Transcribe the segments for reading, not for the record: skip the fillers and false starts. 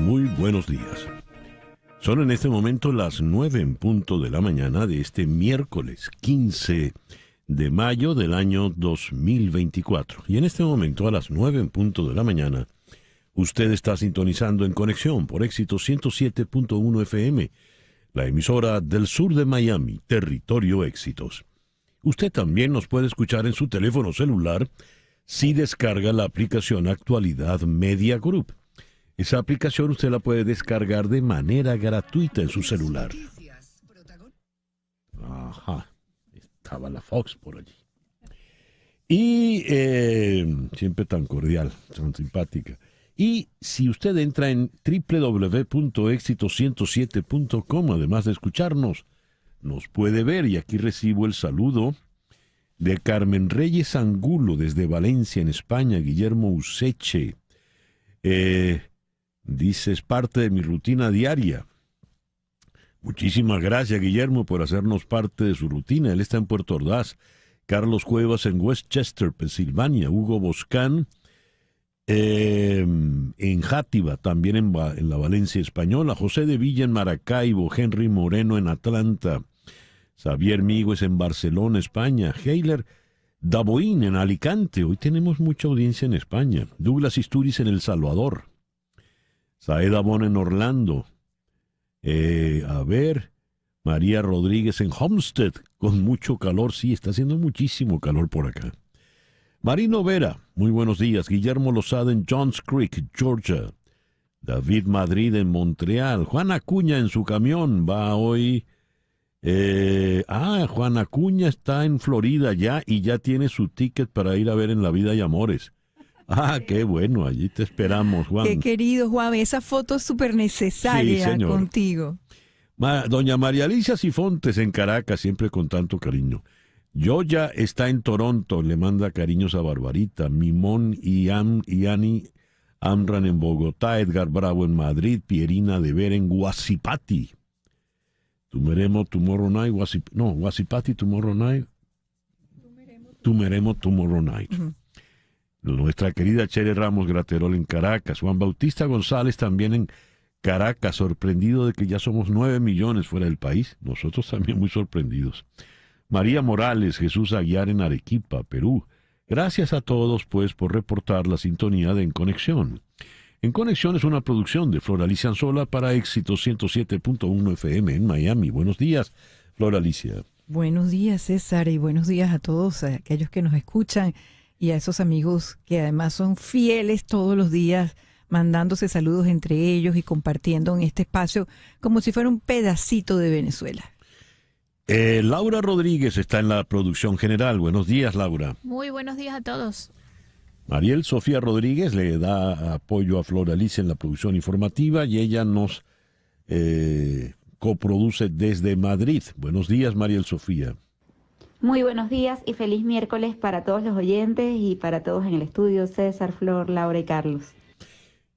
Muy buenos días. Son en este momento las 9 en punto de la mañana de este miércoles 15 de mayo del año 2024. Y en este momento, a las 9 en punto de la mañana, usted está sintonizando en conexión por Éxito 107.1 FM, la emisora del sur de Miami, Territorio Éxitos. Usted también nos puede escuchar en su teléfono celular si descarga la aplicación Actualidad Media Group. Esa aplicación usted la puede descargar de manera gratuita en su celular. Ajá, estaba la Fox por allí. Y siempre tan cordial, tan simpática. Y si usted entra en www.exito107.com, además de escucharnos, nos puede ver. Y aquí recibo el saludo de Carmen Reyes Angulo desde Valencia, en España. Guillermo Useche. Dice, es parte de mi rutina diaria. Muchísimas gracias, Guillermo, por hacernos parte de su rutina. Él está en Puerto Ordaz. Carlos Cuevas en Westchester, Pensilvania. Hugo Boscán en Játiva, también en la Valencia Española. José de Villa en Maracaibo. Henry Moreno en Atlanta. Xavier Migues en Barcelona, España. Heiler Daboín en Alicante. Hoy tenemos mucha audiencia en España. Douglas Isturiz en El Salvador. Saeda Bon en Orlando. María Rodríguez en Homestead, con mucho calor. Sí, está haciendo muchísimo calor por acá. Marino Vera, muy buenos días. Guillermo Lozada en Johns Creek, Georgia. David Madrid en Montreal. Juan Acuña en su camión va hoy. Juan Acuña está en Florida ya y ya tiene su ticket para ir a ver En la Vida y Amores. Qué bueno, allí te esperamos, Juan. Qué querido, Juan, esa foto es súper necesaria contigo. Doña María Alicia Sifontes en Caracas, siempre con tanto cariño. Yoya está en Toronto, le manda cariños a Barbarita. Mimón y Ani Amran en Bogotá. Edgar Bravo en Madrid. Pierina de Ver en Guasipati. Tomorrow Night. Guasipati Tomorrow Night. Tomorrow Night. Uh-huh. Nuestra querida Chere Ramos Graterol en Caracas. Juan Bautista González también en Caracas, sorprendido de que ya somos 9 millones fuera del país. Nosotros también muy sorprendidos. María Morales, Jesús Aguiar en Arequipa, Perú. Gracias a todos, pues, por reportar la sintonía de En Conexión. En Conexión es una producción de Flor Alicia Anzola para Éxito 107.1 FM en Miami. Buenos días, Flor Alicia. Buenos días, César, y buenos días a todos aquellos que nos escuchan y a esos amigos que además son fieles todos los días, mandándose saludos entre ellos y compartiendo en este espacio como si fuera un pedacito de Venezuela. Laura Rodríguez está en la producción general. Buenos días, Laura. Muy buenos días a todos. Mariel Sofía Rodríguez le da apoyo a Flor Alicia en la producción informativa y ella nos coproduce desde Madrid. Buenos días, Mariel Sofía. Muy buenos días y feliz miércoles para todos los oyentes y para todos en el estudio, César, Flor, Laura y Carlos.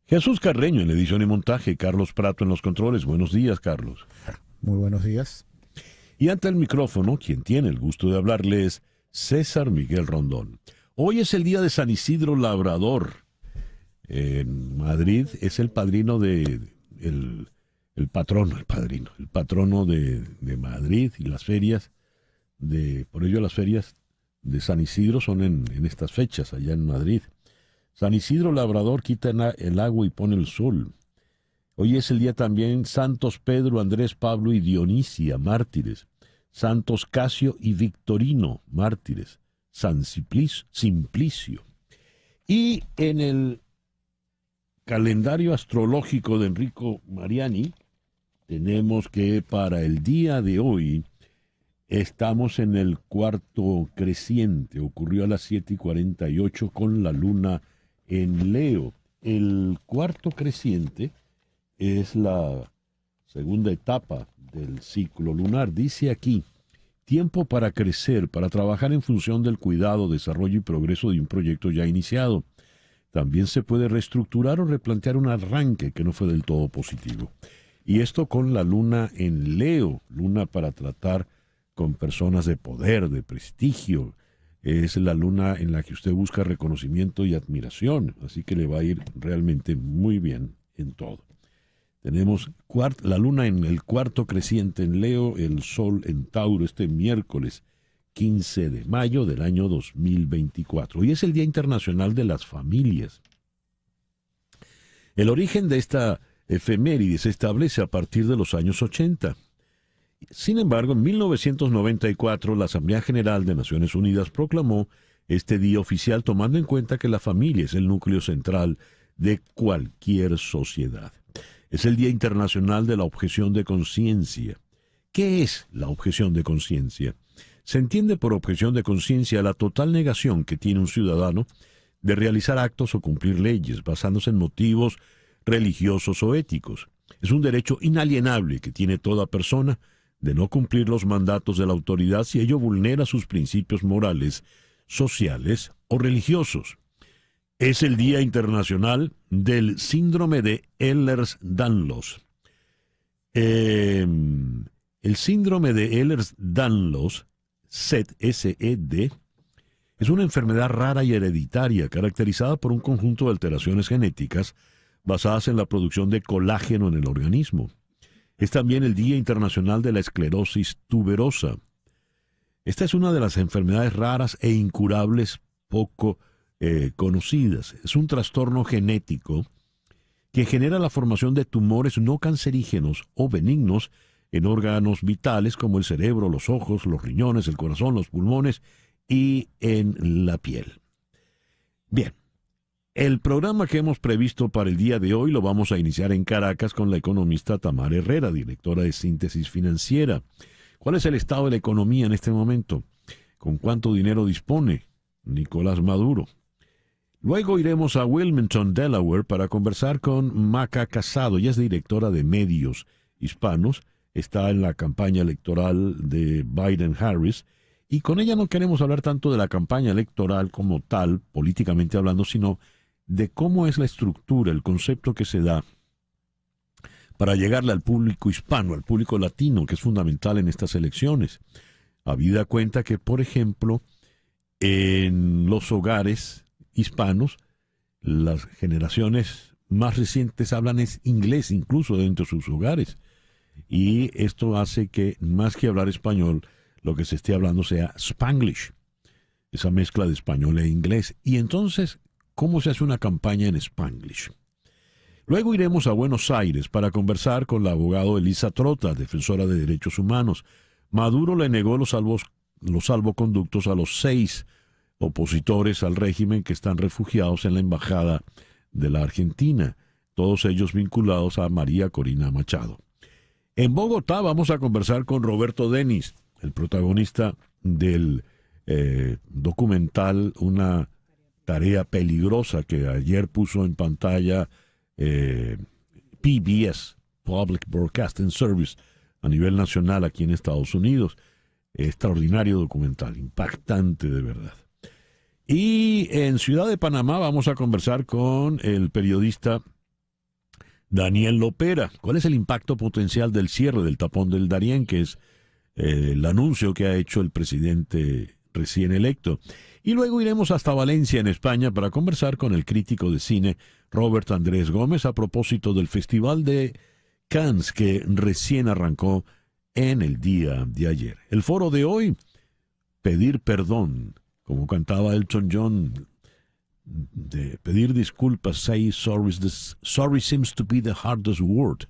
Jesús Carreño en edición y montaje, Carlos Prato en los controles. Buenos días, Carlos. Muy buenos días. Y ante el micrófono, quien tiene el gusto de hablarle es César Miguel Rondón. Hoy es el día de San Isidro Labrador. En Madrid es el padrino el patrono de Madrid, y las ferias por ello las ferias de San Isidro son en estas fechas allá en Madrid. San Isidro Labrador quita el agua y pone el sol. Hoy es el día también Santos Pedro, Andrés, Pablo y Dionisia, mártires. Santos Casio y Victorino, mártires. San Simplicio. Y en el calendario astrológico de Enrico Mariani, tenemos que para el día de hoy estamos en el cuarto creciente. Ocurrió a las 7:48 con la luna en Leo. El cuarto creciente es la segunda etapa del ciclo lunar. Dice aquí, tiempo para crecer, para trabajar en función del cuidado, desarrollo y progreso de un proyecto ya iniciado. También se puede reestructurar o replantear un arranque que no fue del todo positivo. Y esto con la luna en Leo, luna para tratar con personas de poder, de prestigio. Es la luna en la que usted busca reconocimiento y admiración, así que le va a ir realmente muy bien en todo. Tenemos la luna en el cuarto creciente en Leo, el sol en Tauro este miércoles 15 de mayo del año 2024. Hoy es el Día Internacional de las Familias. El origen de esta efeméride se establece a partir de los años 80. Sin embargo, en 1994 la Asamblea General de Naciones Unidas proclamó este día oficial tomando en cuenta que la familia es el núcleo central de cualquier sociedad. Es el Día Internacional de la Objeción de Conciencia. ¿Qué es la objeción de conciencia? Se entiende por objeción de conciencia la total negación que tiene un ciudadano de realizar actos o cumplir leyes basándose en motivos religiosos o éticos. Es un derecho inalienable que tiene toda persona de no cumplir los mandatos de la autoridad si ello vulnera sus principios morales, sociales o religiosos. Es el Día Internacional del Síndrome de Ehlers-Danlos. El síndrome de Ehlers-Danlos, SED, es una enfermedad rara y hereditaria caracterizada por un conjunto de alteraciones genéticas basadas en la producción de colágeno en el organismo. Es también el Día Internacional de la Esclerosis Tuberosa. Esta es una de las enfermedades raras e incurables poco conocidas. Es un trastorno genético que genera la formación de tumores no cancerígenos o benignos en órganos vitales como el cerebro, los ojos, los riñones, el corazón, los pulmones y en la piel. Bien, el programa que hemos previsto para el día de hoy lo vamos a iniciar en Caracas con la economista Tamara Herrera, directora de Síntesis Financiera. ¿Cuál es el estado de la economía en este momento? ¿Con cuánto dinero dispone Nicolás Maduro? Luego iremos a Wilmington, Delaware, para conversar con Maca Casado. Ella es directora de Medios Hispanos, está en la campaña electoral de Biden-Harris, y con ella no queremos hablar tanto de la campaña electoral como tal, políticamente hablando, sino de cómo es la estructura, el concepto que se da para llegarle al público hispano, al público latino, que es fundamental en estas elecciones. Habida cuenta que, por ejemplo, en los hogares hispanos, las generaciones más recientes hablan inglés incluso dentro de sus hogares. Y esto hace que, más que hablar español, lo que se esté hablando sea Spanglish, esa mezcla de español e inglés. Y entonces, ¿cómo se hace una campaña en Spanglish? Luego iremos a Buenos Aires para conversar con la abogada Elisa Trota, defensora de derechos humanos. Maduro le negó los salvoconductos a los 6 opositores al régimen que están refugiados en la embajada de la Argentina, todos ellos vinculados a María Corina Machado. En Bogotá vamos a conversar con Roberto Denis, el protagonista del documental Una tarea peligrosa que ayer puso en pantalla PBS, Public Broadcasting Service, a nivel nacional aquí en Estados Unidos. Extraordinario documental, impactante de verdad. Y en Ciudad de Panamá vamos a conversar con el periodista Daniel Lopera. ¿Cuál es el impacto potencial del cierre del tapón del Darién, que es el anuncio que ha hecho el presidente recién electo? Y luego iremos hasta Valencia, en España, para conversar con el crítico de cine Robert Andrés Gómez a propósito del Festival de Cannes que recién arrancó en el día de ayer. El foro de hoy, pedir perdón, como cantaba Elton John, de pedir disculpas, say sorry. Sorry seems to be the hardest word.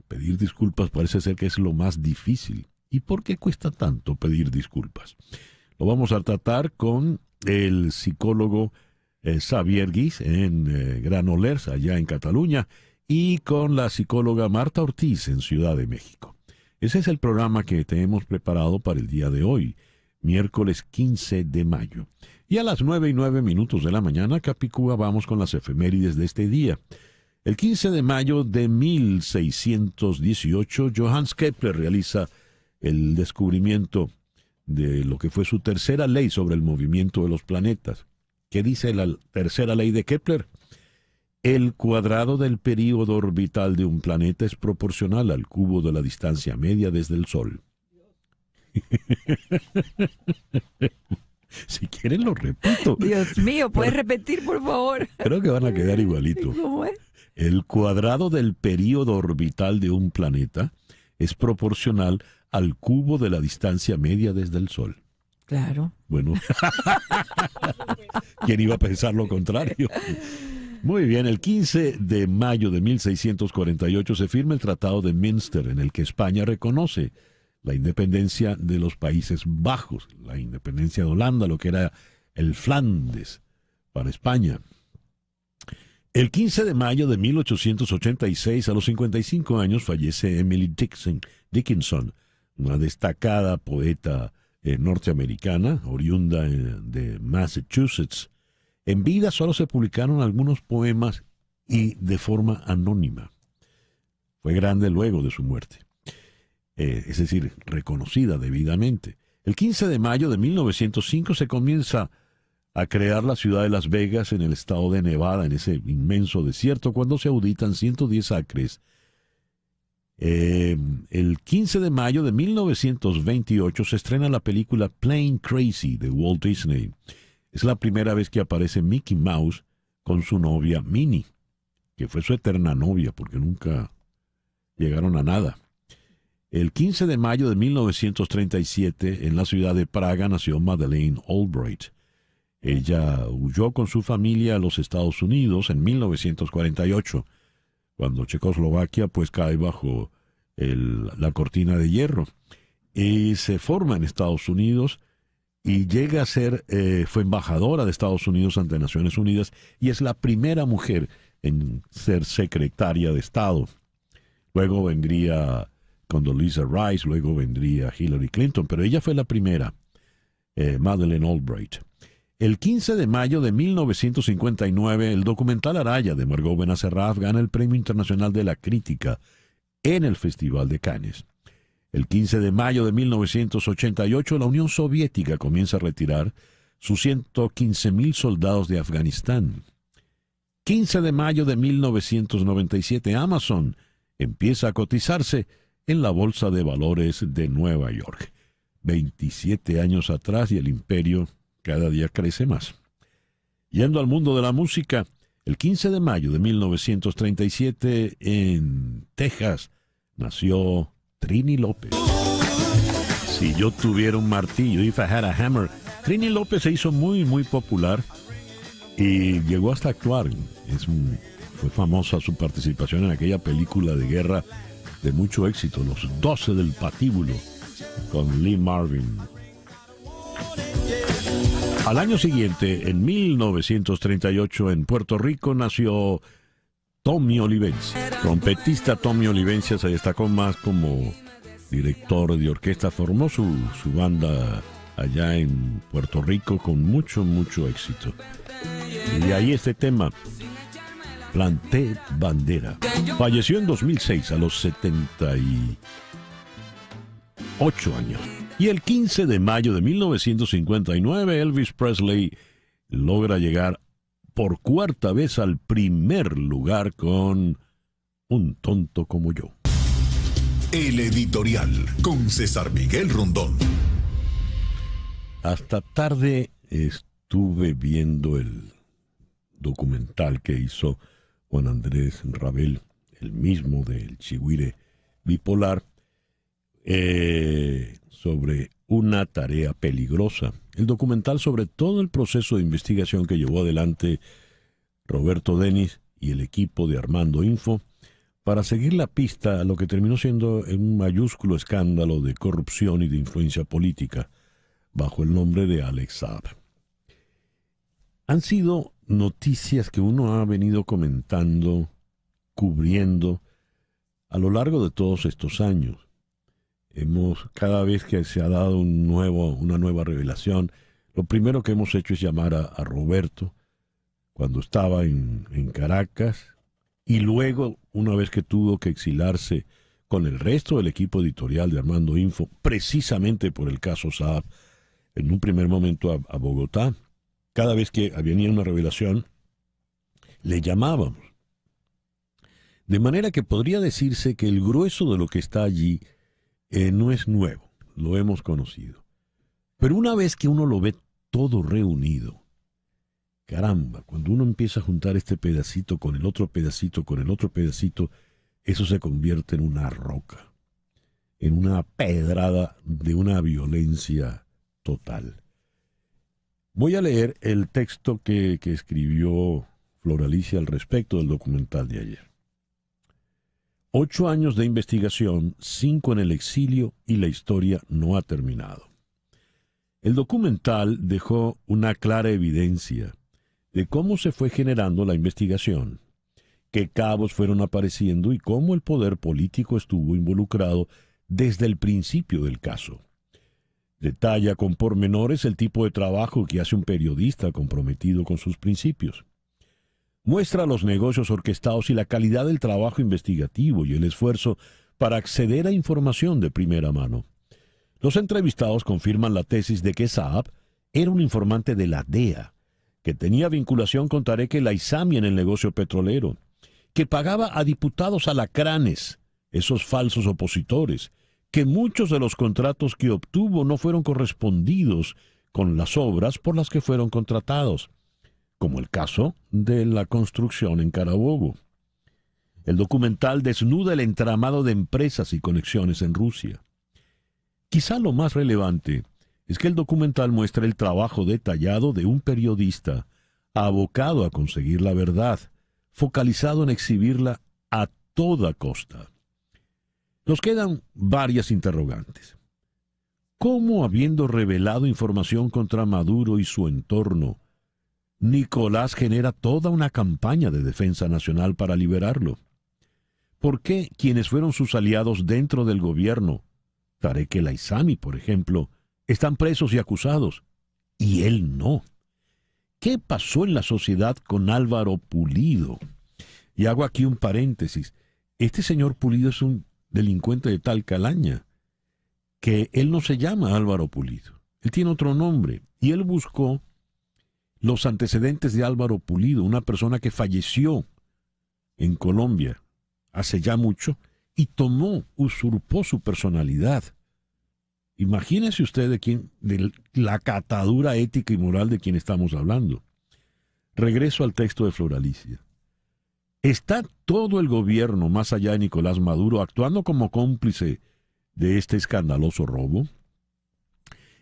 Pedir disculpas parece ser que es lo más difícil. ¿Y por qué cuesta tanto pedir disculpas? Lo vamos a tratar con el psicólogo Xavier Guix en Granollers, allá en Cataluña, y con la psicóloga Marta Ortiz en Ciudad de México. Ese es el programa que tenemos preparado para el día de hoy, miércoles 15 de mayo. Y a las 9:09 de la mañana, Capicúa, vamos con las efemérides de este día. El 15 de mayo de 1618, Johannes Kepler realiza el descubrimiento de lo que fue su tercera ley sobre el movimiento de los planetas. ¿Qué dice la tercera ley de Kepler? El cuadrado del período orbital de un planeta es proporcional al cubo de la distancia media desde el Sol. Si quieren lo repito. Dios mío, ¿puedes repetir, por favor? Creo que van a quedar igualito. ¿Cómo es? El cuadrado del período orbital de un planeta es proporcional al cubo de la distancia media desde el Sol. Claro. Bueno, ¿quién iba a pensar lo contrario? Muy bien, el 15 de mayo de 1648 se firma el Tratado de Münster, en el que España reconoce la independencia de los Países Bajos, la independencia de Holanda, lo que era el Flandes para España. El 15 de mayo de 1886, a los 55 años, fallece Emily Dickinson, una destacada poeta norteamericana, oriunda de Massachusetts. En vida solo se publicaron algunos poemas y de forma anónima. Fue grande luego de su muerte, es decir, reconocida debidamente. El 15 de mayo de 1905 se comienza a crear la ciudad de Las Vegas en el estado de Nevada, en ese inmenso desierto, cuando se auditan 110 acres. El 15 de mayo de 1928 se estrena la película Plane Crazy de Walt Disney. Es la primera vez que aparece Mickey Mouse con su novia Minnie, que fue su eterna novia porque nunca llegaron a nada. El 15 de mayo de 1937, en la ciudad de Praga, nació Madeleine Albright. Ella huyó con su familia a los Estados Unidos en 1948, cuando Checoslovaquia pues cae bajo la cortina de hierro. Y se forma en Estados Unidos y llega a ser, fue embajadora de Estados Unidos ante Naciones Unidas y es la primera mujer en ser secretaria de Estado. Luego vendría Condoleezza Rice, luego vendría Hillary Clinton, pero ella fue la primera, Madeleine Albright. El 15 de mayo de 1959, el documental Araya de Margot Benacerraf gana el Premio Internacional de la Crítica en el Festival de Cannes. El 15 de mayo de 1988, la Unión Soviética comienza a retirar sus 115.000 soldados de Afganistán. 15 de mayo de 1997, Amazon empieza a cotizarse en la Bolsa de Valores de Nueva York. 27 años atrás y el imperio cada día crece más. Yendo al mundo de la música, el 15 de mayo de 1937 en Texas nació Trini López. Si yo tuviera un martillo, if I had a hammer. Trini López se hizo muy popular y llegó hasta actuar. Fue famosa su participación en aquella película de guerra de mucho éxito, Los 12 del Patíbulo, con Lee Marvin. Al año siguiente, en 1938, en Puerto Rico, nació Tommy Olivencia. Trompetista Tommy Olivencia se destacó más como director de orquesta. Formó su banda allá en Puerto Rico con mucho éxito. Y de ahí este tema, Planté Bandera. Falleció en 2006 a los 78 años. Y el 15 de mayo de 1959, Elvis Presley logra llegar por cuarta vez al primer lugar con Un tonto como yo. El editorial con César Miguel Rondón. Hasta tarde estuve viendo el documental que hizo Juan Andrés Rabel, el mismo del Chigüire bipolar, sobre una tarea peligrosa. El documental sobre todo el proceso de investigación que llevó adelante Roberto Denis y el equipo de Armando Info para seguir la pista a lo que terminó siendo un mayúsculo escándalo de corrupción y de influencia política bajo el nombre de Alex Saab. Han sido noticias que uno ha venido comentando, cubriendo a lo largo de todos estos años. Cada vez que se ha dado una nueva revelación, lo primero que hemos hecho es llamar a Roberto cuando estaba en Caracas, y luego, una vez que tuvo que exilarse con el resto del equipo editorial de Armando Info, precisamente por el caso Saab, en un primer momento a Bogotá. Cada vez que venía una revelación, le llamábamos. De manera que podría decirse que el grueso de lo que está allí no es nuevo, lo hemos conocido. Pero una vez que uno lo ve todo reunido, caramba, cuando uno empieza a juntar este pedacito con el otro pedacito, con el otro pedacito, eso se convierte en una roca, en una pedrada de una violencia total. Voy a leer el texto que escribió Flor Alicia al respecto del documental de ayer. 8 años de investigación, 5 en el exilio y la historia no ha terminado. El documental dejó una clara evidencia de cómo se fue generando la investigación, qué cabos fueron apareciendo y cómo el poder político estuvo involucrado desde el principio del caso. Detalla con pormenores el tipo de trabajo que hace un periodista comprometido con sus principios. Muestra los negocios orquestados y la calidad del trabajo investigativo y el esfuerzo para acceder a información de primera mano. Los entrevistados confirman la tesis de que Saab era un informante de la DEA, que tenía vinculación con Tarek El Aissami en el negocio petrolero, que pagaba a diputados alacranes, esos falsos opositores, que muchos de los contratos que obtuvo no fueron correspondidos con las obras por las que fueron contratados, como el caso de la construcción en Carabobo. El documental desnuda el entramado de empresas y conexiones en Rusia. Quizá lo más relevante es que el documental muestra el trabajo detallado de un periodista abocado a conseguir la verdad, focalizado en exhibirla a toda costa. Nos quedan varias interrogantes. ¿Cómo, habiendo revelado información contra Maduro y su entorno, Nicolás genera toda una campaña de defensa nacional para liberarlo? ¿Por qué quienes fueron sus aliados dentro del gobierno, Tarek El Aissami, por ejemplo, están presos y acusados, y él no? ¿Qué pasó en la sociedad con Álvaro Pulido? Y hago aquí un paréntesis. Este señor Pulido es un delincuente de tal calaña que él no se llama Álvaro Pulido. Él tiene otro nombre, y él buscó los antecedentes de Álvaro Pulido, una persona que falleció en Colombia hace ya mucho, y usurpó su personalidad. Imagínese usted de la catadura ética y moral de quien estamos hablando. Regreso al texto de Flor Alicia. ¿Está todo el gobierno, más allá de Nicolás Maduro, actuando como cómplice de este escandaloso robo?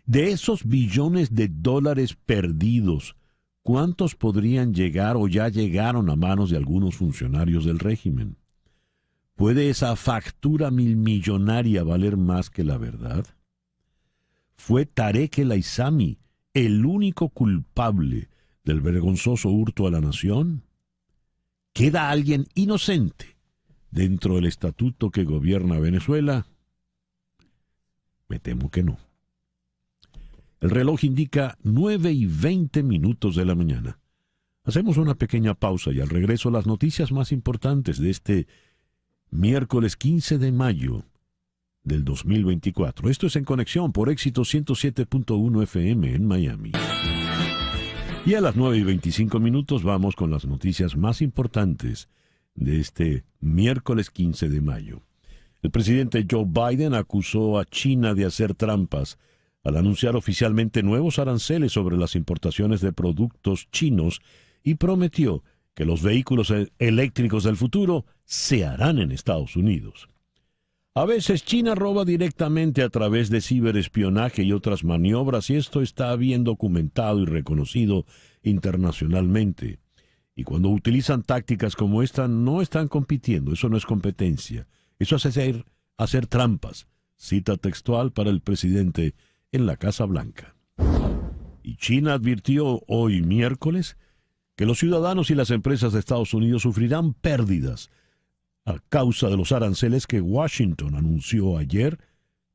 De esos billones de dólares perdidos, ¿cuántos podrían llegar o ya llegaron a manos de algunos funcionarios del régimen? ¿Puede esa factura millonaria valer más que la verdad? ¿Fue Tarek El Aissami el único culpable del vergonzoso hurto a la nación? ¿Queda alguien inocente dentro del estatuto que gobierna Venezuela? Me temo que no. El reloj indica 9:20 de la mañana. Hacemos una pequeña pausa y al regreso las noticias más importantes de este miércoles 15 de mayo del 2024. Esto es En Conexión por Éxito 107.1 FM en Miami. Y a las 9:25 vamos con las noticias más importantes de este miércoles 15 de mayo. El presidente Joe Biden acusó a China de hacer trampas al anunciar oficialmente nuevos aranceles sobre las importaciones de productos chinos y prometió que los vehículos eléctricos del futuro se harán en Estados Unidos. A veces China roba directamente a través de ciberespionaje y otras maniobras, y esto está bien documentado y reconocido internacionalmente. Y cuando utilizan tácticas como esta, no están compitiendo, eso no es competencia. Eso es hacer trampas. Cita textual para el presidente en la Casa Blanca. Y China advirtió hoy miércoles que los ciudadanos y las empresas de Estados Unidos sufrirán pérdidas a causa de los aranceles que Washington anunció ayer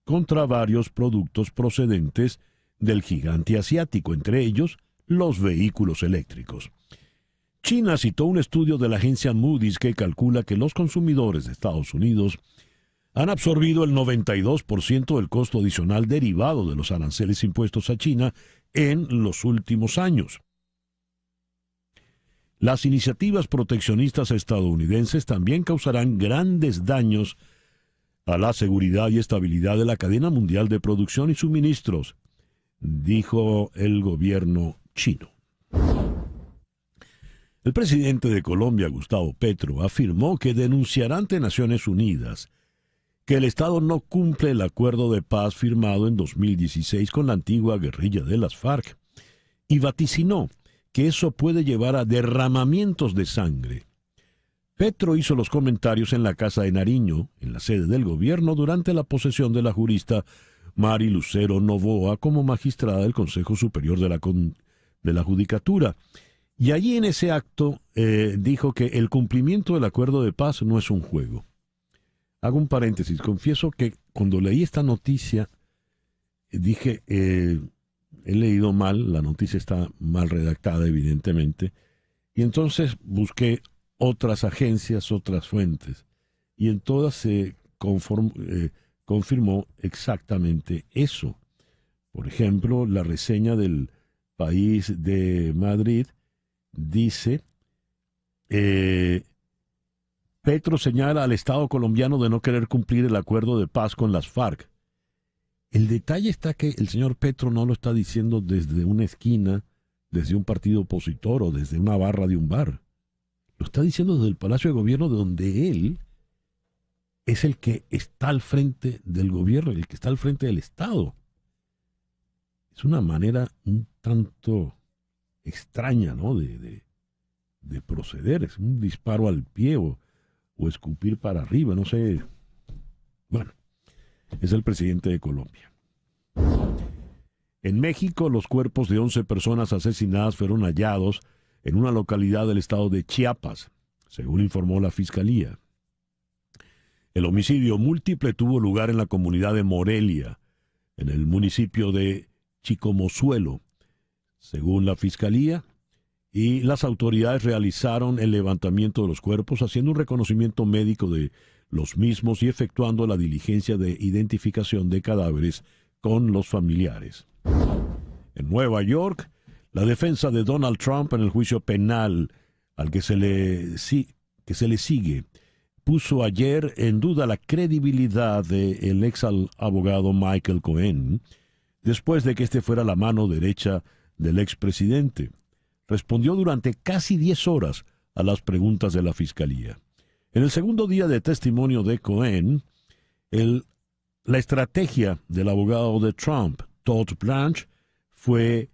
contra varios productos procedentes del gigante asiático, entre ellos los vehículos eléctricos. China citó un estudio de la agencia Moody's que calcula que los consumidores de Estados Unidos han absorbido el 92% del costo adicional derivado de los aranceles impuestos a China en los últimos años. Las iniciativas proteccionistas estadounidenses también causarán grandes daños a la seguridad y estabilidad de la cadena mundial de producción y suministros, dijo el gobierno chino. El presidente de Colombia, Gustavo Petro, afirmó que denunciará ante Naciones Unidas que el Estado no cumple el acuerdo de paz firmado en 2016 con la antigua guerrilla de las FARC y vaticinó que eso puede llevar a derramamientos de sangre. Petro hizo los comentarios en la Casa de Nariño, en la sede del gobierno, durante la posesión de la jurista Mari Lucero Novoa como magistrada del Consejo Superior de la Judicatura. Y allí en ese acto dijo que el cumplimiento del acuerdo de paz no es un juego. Hago un paréntesis. Confieso que cuando leí esta noticia dije, he leído mal, la noticia está mal redactada evidentemente, y entonces busqué otras agencias, otras fuentes, y en todas se confirmó exactamente eso. Por ejemplo, la reseña del País de Madrid dice, Petro señala al Estado colombiano de no querer cumplir el acuerdo de paz con las FARC. El detalle está que el señor Petro no lo está diciendo desde una esquina, desde un partido opositor o desde una barra de un bar. Lo está diciendo desde el Palacio de Gobierno, de donde él es el que está al frente del gobierno, el que está al frente del Estado. Es una manera un tanto extraña, ¿no?, de proceder. Es un disparo al pie o escupir para arriba, no sé. Bueno, es el presidente de Colombia. En México, los cuerpos de 11 personas asesinadas fueron hallados en una localidad del estado de Chiapas, según informó la Fiscalía. El homicidio múltiple tuvo lugar en la comunidad de Morelia, en el municipio de Chicomozuelo, según la Fiscalía, y las autoridades realizaron el levantamiento de los cuerpos, haciendo un reconocimiento médico de los mismos y efectuando la diligencia de identificación de cadáveres con los familiares. En Nueva York, la defensa de Donald Trump en el juicio penal al que se le sigue puso ayer en duda la credibilidad del ex abogado Michael Cohen, después de que este fuera la mano derecha del expresidente. Respondió durante casi 10 horas a las preguntas de la Fiscalía. En el segundo día de testimonio de Cohen, la estrategia del abogado de Trump, Todd Blanche, fue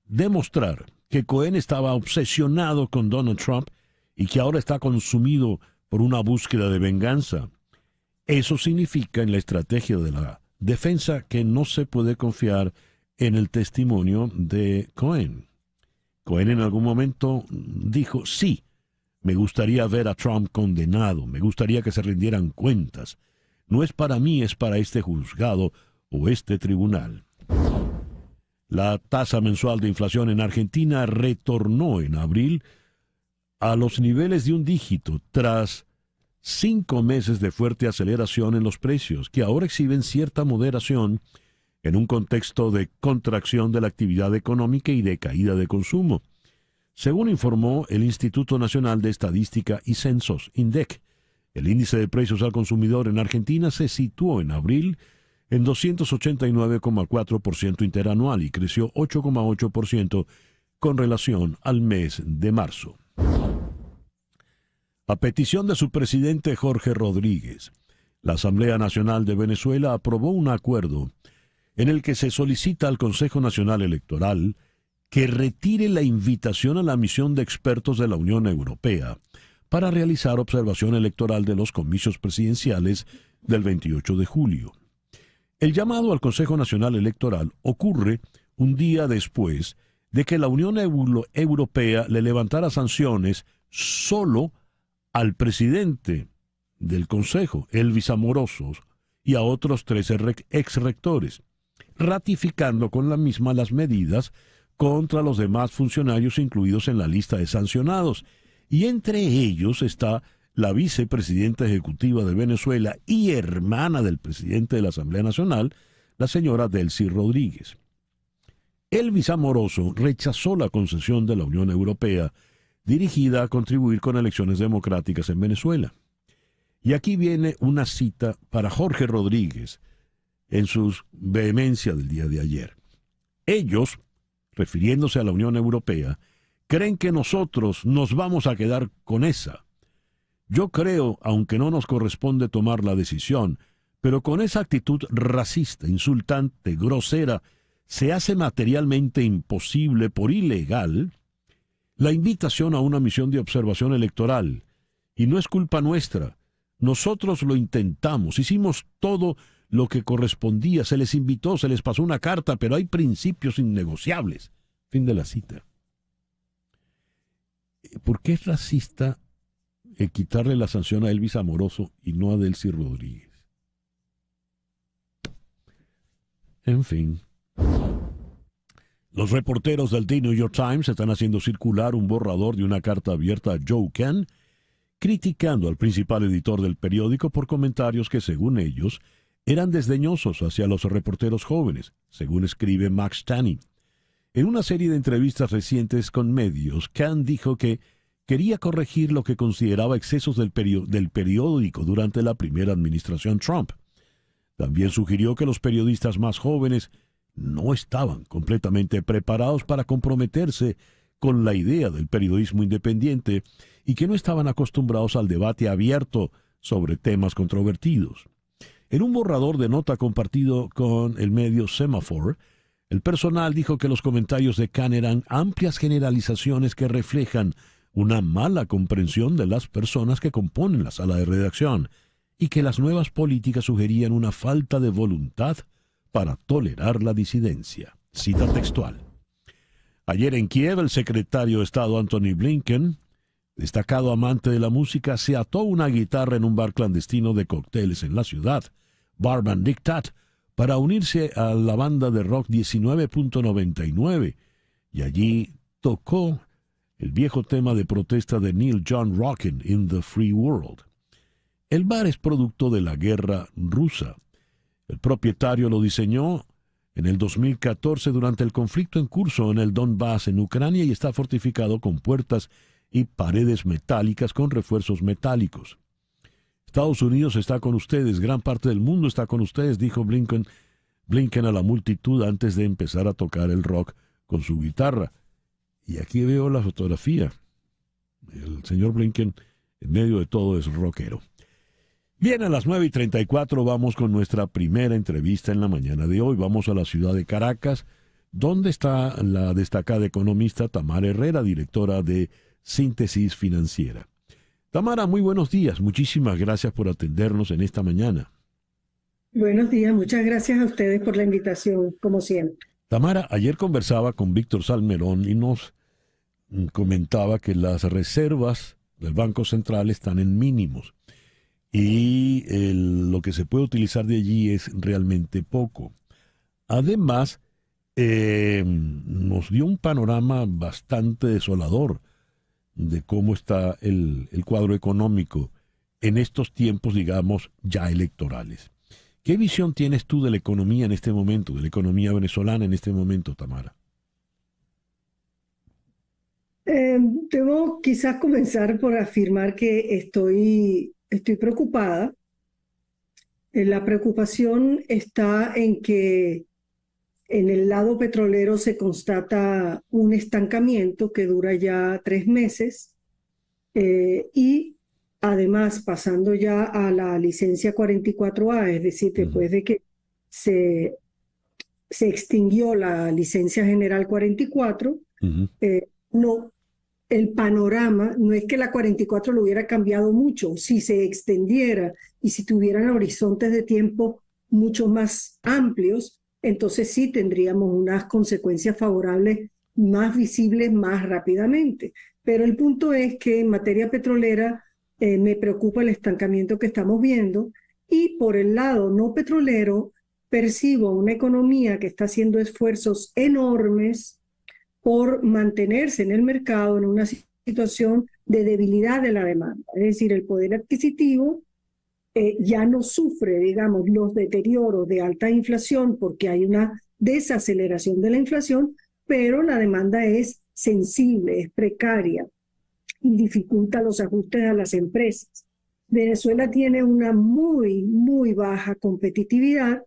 demostrar que Cohen estaba obsesionado con Donald Trump y que ahora está consumido por una búsqueda de venganza. Eso significa en la estrategia de la defensa que no se puede confiar en el testimonio de Cohen. Cohen en algún momento dijo, sí, me gustaría ver a Trump condenado, me gustaría que se rindieran cuentas. No es para mí, es para este juzgado o este tribunal. La tasa mensual de inflación en Argentina retornó en abril a los niveles de un dígito tras 5 meses de fuerte aceleración en los precios, que ahora exhiben cierta moderación en un contexto de contracción de la actividad económica y de caída de consumo, según informó el Instituto Nacional de Estadística y Censos, INDEC. El índice de precios al consumidor en Argentina se situó en abril en 289,4% interanual y creció 8,8% con relación al mes de marzo. A petición de su presidente Jorge Rodríguez, la Asamblea Nacional de Venezuela aprobó un acuerdo en el que se solicita al Consejo Nacional Electoral que retire la invitación a la misión de expertos de la Unión Europea para realizar observación electoral de los comicios presidenciales del 28 de julio. El llamado al Consejo Nacional Electoral ocurre un día después de que la Unión Europea le levantara sanciones solo al presidente del Consejo, Elvis Amorosos, y a otros 13 exrectores, ratificando con la misma las medidas contra los demás funcionarios incluidos en la lista de sancionados, y entre ellos está la vicepresidenta ejecutiva de Venezuela y hermana del presidente de la Asamblea Nacional, la señora Delcy Rodríguez. Elvis Amoroso rechazó la concesión de la Unión Europea dirigida a contribuir con elecciones democráticas en Venezuela. Y aquí viene una cita para Jorge Rodríguez en su vehemencia del día de ayer. Ellos, refiriéndose a la Unión Europea, creen que nosotros nos vamos a quedar con esa. Yo creo, aunque no nos corresponde tomar la decisión, pero con esa actitud racista, insultante, grosera, se hace materialmente imposible por ilegal la invitación a una misión de observación electoral. Y no es culpa nuestra. Nosotros lo intentamos, hicimos todo lo que correspondía, se les invitó, se les pasó una carta, pero hay principios innegociables. Fin de la cita. ¿Por qué es racista quitarle la sanción a Elvis Amoroso y no a Delcy Rodríguez? En fin. Los reporteros del The New York Times están haciendo circular un borrador de una carta abierta a Joe Kent, criticando al principal editor del periódico por comentarios que, según ellos, eran desdeñosos hacia los reporteros jóvenes, según escribe Max Taney. En una serie de entrevistas recientes con medios, Kent dijo que quería corregir lo que consideraba excesos del periódico durante la primera administración Trump. También sugirió que los periodistas más jóvenes no estaban completamente preparados para comprometerse con la idea del periodismo independiente y que no estaban acostumbrados al debate abierto sobre temas controvertidos. En un borrador de nota compartido con el medio Semaphore, el personal dijo que los comentarios de Khan eran amplias generalizaciones que reflejan una mala comprensión de las personas que componen la sala de redacción y que las nuevas políticas sugerían una falta de voluntad para tolerar la disidencia. Cita textual. Ayer en Kiev, el secretario de Estado Antony Blinken, destacado amante de la música, se ató una guitarra en un bar clandestino de cócteles en la ciudad, Barman Diktat, para unirse a la banda de rock 19.99, y allí tocó el viejo tema de protesta de Neil Young, Rockin' in the Free World. El bar es producto de la guerra rusa. El propietario lo diseñó en el 2014 durante el conflicto en curso en el Donbass, en Ucrania, y está fortificado con puertas y paredes metálicas con refuerzos metálicos. Estados Unidos está con ustedes, gran parte del mundo está con ustedes, dijo Blinken a la multitud antes de empezar a tocar el rock con su guitarra. Y aquí veo la fotografía. El señor Blinken, en medio de todo, es rockero. Bien, a las 9:34 vamos con nuestra primera entrevista en la mañana de hoy. Vamos a la ciudad de Caracas, donde está la destacada economista Tamara Herrera, directora de Síntesis Financiera. Tamara, muy buenos días. Muchísimas gracias por atendernos en esta mañana. Buenos días, muchas gracias a ustedes por la invitación, como siempre. Tamara, ayer conversaba con Víctor Salmerón y nos comentaba que las reservas del Banco Central están en mínimos. Y lo que se puede utilizar de allí es realmente poco. Además, nos dio un panorama bastante desolador de cómo está el cuadro económico en estos tiempos, digamos, ya electorales. ¿Qué visión tienes tú de la economía en este momento, de la economía venezolana en este momento, Tamara? Debo quizás comenzar por afirmar que estoy preocupada. La preocupación está en que en el lado petrolero se constata un estancamiento que dura ya 3 meses y además pasando ya a la licencia 44A, es decir, después de que se extinguió la licencia general 44, no. El panorama no es que la 44 lo hubiera cambiado mucho. Si se extendiera y si tuvieran horizontes de tiempo mucho más amplios, entonces sí tendríamos unas consecuencias favorables más visibles más rápidamente. Pero el punto es que en materia petrolera me preocupa el estancamiento que estamos viendo, y por el lado no petrolero percibo una economía que está haciendo esfuerzos enormes por mantenerse en el mercado en una situación de debilidad de la demanda. Es decir, el poder adquisitivo ya no sufre, digamos, los deterioros de alta inflación porque hay una desaceleración de la inflación, pero la demanda es sensible, es precaria y dificulta los ajustes a las empresas. Venezuela tiene una muy, muy baja competitividad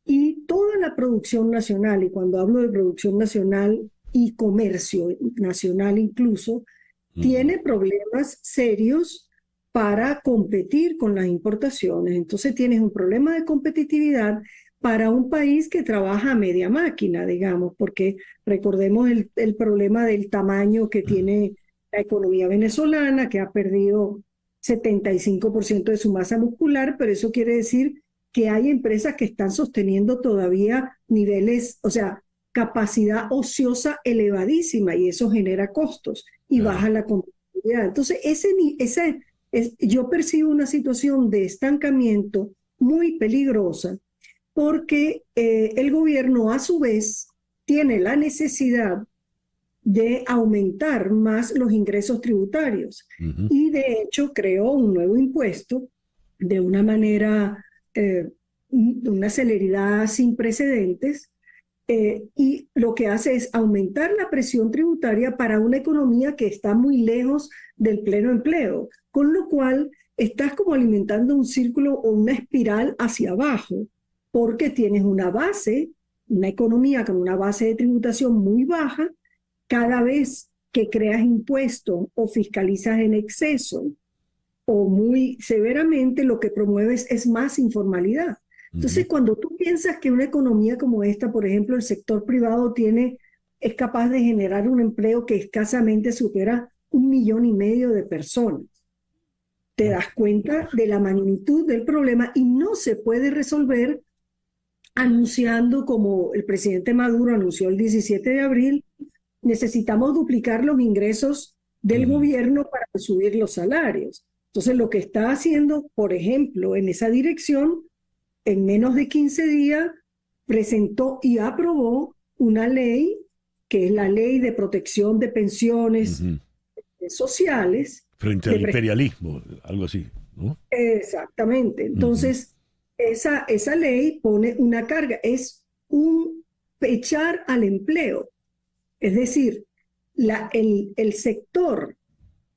y toda la producción nacional, y cuando hablo de producción nacional, y comercio nacional incluso, tiene problemas serios para competir con las importaciones. Entonces tienes un problema de competitividad para un país que trabaja a media máquina, digamos, porque recordemos el problema del tamaño que tiene la economía venezolana, que ha perdido 75% de su masa muscular, pero eso quiere decir que hay empresas que están sosteniendo todavía niveles, o sea, capacidad ociosa elevadísima, y eso genera costos y baja la competitividad. Entonces, yo percibo una situación de estancamiento muy peligrosa porque el gobierno a su vez tiene la necesidad de aumentar más los ingresos tributarios y de hecho creó un nuevo impuesto de una manera, de una celeridad sin precedentes, y lo que hace es aumentar la presión tributaria para una economía que está muy lejos del pleno empleo, con lo cual estás como alimentando un círculo o una espiral hacia abajo, porque tienes una base, una economía con una base de tributación muy baja. Cada vez que creas impuestos o fiscalizas en exceso o muy severamente, lo que promueves es más informalidad. Entonces, cuando tú piensas que una economía como esta, por ejemplo, el sector privado es capaz de generar un empleo que escasamente supera 1,5 millones de personas, te das cuenta de la magnitud del problema y no se puede resolver anunciando, como el presidente Maduro anunció el 17 de abril, necesitamos duplicar los ingresos del gobierno para subir los salarios. Entonces, lo que está haciendo, por ejemplo, en esa dirección, en menos de 15 días, presentó y aprobó una ley, que es la Ley de Protección de Pensiones Sociales. Frente al imperialismo, algo así, ¿no? Exactamente. Entonces, esa ley pone una carga, es un echar al empleo. Es decir, el sector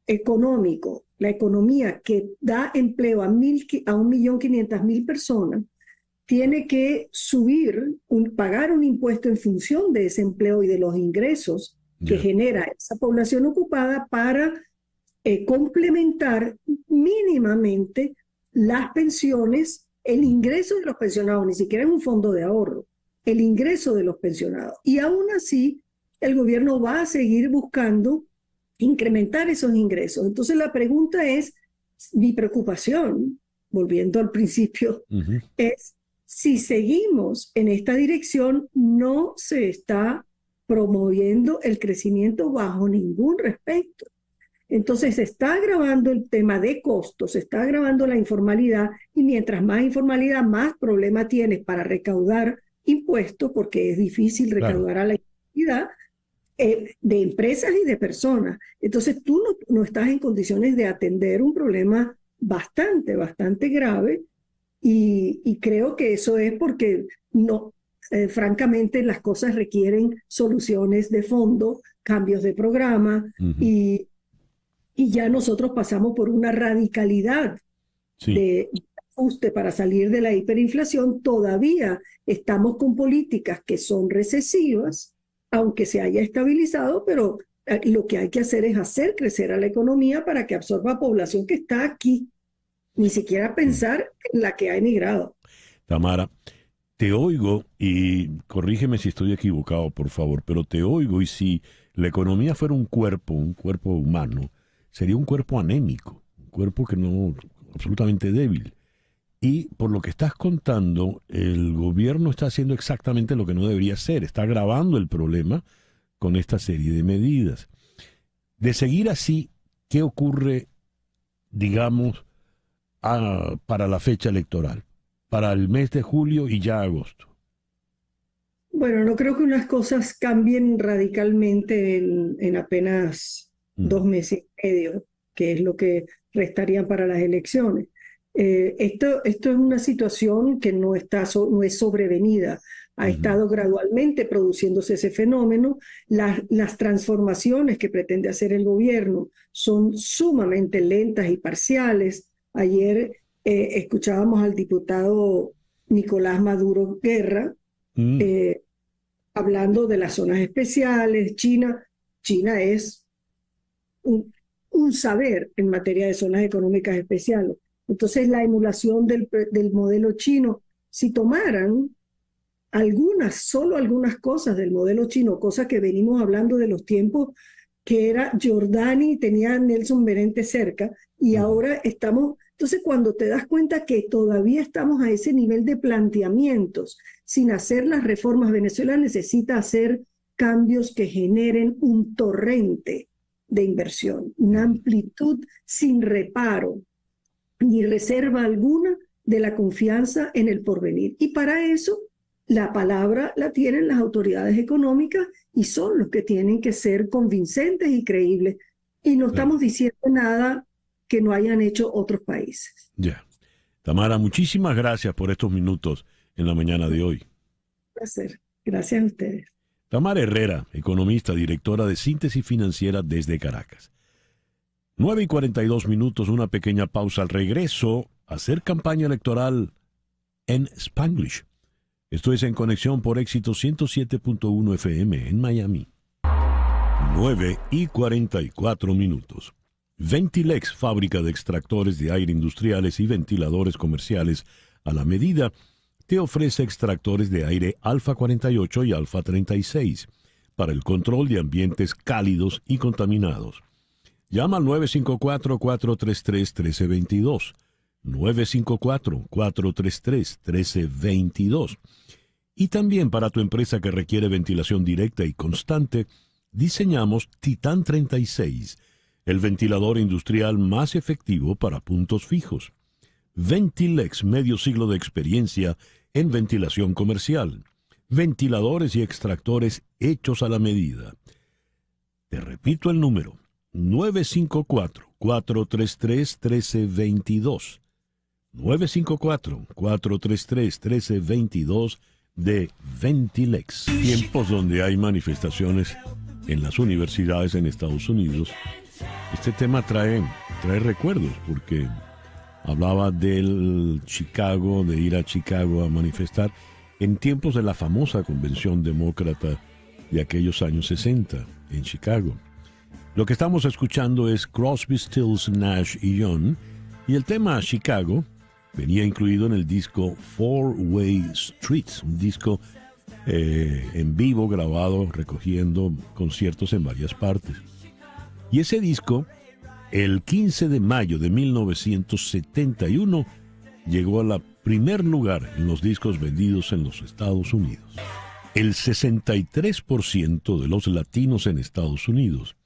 económico, la economía que da empleo a 1,500,000 personas, tiene que pagar un impuesto en función de ese empleo y de los ingresos que genera esa población ocupada para complementar mínimamente las pensiones, el ingreso de los pensionados, ni siquiera es un fondo de ahorro, el ingreso de los pensionados. Y aún así, el gobierno va a seguir buscando incrementar esos ingresos. Entonces la pregunta es, mi preocupación, volviendo al principio, es si seguimos en esta dirección, no se está promoviendo el crecimiento bajo ningún respecto. Entonces se está agravando el tema de costos, se está agravando la informalidad, y mientras más informalidad, más problema tienes para recaudar impuestos, porque es difícil recaudar a la informalidad de empresas y de personas. Entonces tú no estás en condiciones de atender un problema bastante grave, y creo que eso es porque francamente las cosas requieren soluciones de fondo, cambios de programa, y ya nosotros pasamos por una radicalidad de ajuste para salir de la hiperinflación. Todavía estamos con políticas que son recesivas, aunque se haya estabilizado, pero lo que hay que hacer es hacer crecer a la economía para que absorba población que está aquí, ni siquiera pensar en la que ha emigrado. Tamara, te oigo, y corrígeme si estoy equivocado, por favor, pero te oigo, y si la economía fuera un cuerpo humano, sería un cuerpo anémico, un cuerpo que no, absolutamente débil. Y por lo que estás contando, el gobierno está haciendo exactamente lo que no debería hacer, está agravando el problema con esta serie de medidas. De seguir así, ¿qué ocurre, digamos, para la fecha electoral, para el mes de julio y ya agosto? Bueno, no creo que unas cosas cambien radicalmente en apenas 2 meses y medio, que es lo que restarían para las elecciones. Esto es una situación que no es sobrevenida. Ha estado gradualmente produciéndose ese fenómeno. Las transformaciones que pretende hacer el gobierno son sumamente lentas y parciales. Ayer escuchábamos al diputado Nicolás Maduro Guerra hablando de las zonas especiales. China es un saber en materia de zonas económicas especiales. Entonces, la emulación del modelo chino, si tomaran solo algunas cosas del modelo chino, cosas que venimos hablando de los tiempos que era Giordani, tenía a Nelson Merente cerca, y ahora estamos. Entonces, cuando te das cuenta que todavía estamos a ese nivel de planteamientos, sin hacer las reformas, Venezuela necesita hacer cambios que generen un torrente de inversión, una amplitud sin reparo ni reserva alguna de la confianza en el porvenir. Y para eso, la palabra la tienen las autoridades económicas y son los que tienen que ser convincentes y creíbles. Y no estamos diciendo nada que no hayan hecho otros países. Ya. Tamara, muchísimas gracias por estos minutos en la mañana de hoy. Un placer. Gracias a ustedes. Tamara Herrera, economista, directora de Síntesis Financiera desde Caracas. 9:42, una pequeña pausa. Al regreso, hacer campaña electoral en Spanglish. Esto es En Conexión por Éxito 107.1 FM en Miami. 9:44. Ventilex, fábrica de extractores de aire industriales y ventiladores comerciales a la medida, te ofrece extractores de aire Alfa 48 y Alfa 36 para el control de ambientes cálidos y contaminados. Llama al 954-433-1322, 954-433-1322. Y también para tu empresa que requiere ventilación directa y constante, diseñamos Titan 36, el ventilador industrial más efectivo para puntos fijos. Ventilex, medio siglo de experiencia en ventilación comercial. Ventiladores y extractores hechos a la medida. Te repito el número, 954-433-1322. 954-433-1322 de Ventilex. Tiempos donde hay manifestaciones en las universidades en Estados Unidos. Este tema trae recuerdos porque hablaba del Chicago, de ir a Chicago a manifestar en tiempos de la famosa convención demócrata de aquellos años 60 en Chicago. Lo que estamos escuchando es Crosby, Stills, Nash y Young, y el tema Chicago venía incluido en el disco Four Way Streets, un disco en vivo grabado recogiendo conciertos en varias partes. Y ese disco, el 15 de mayo de 1971, llegó al primer lugar en los discos vendidos en los Estados Unidos. El 63% de los latinos en Estados Unidos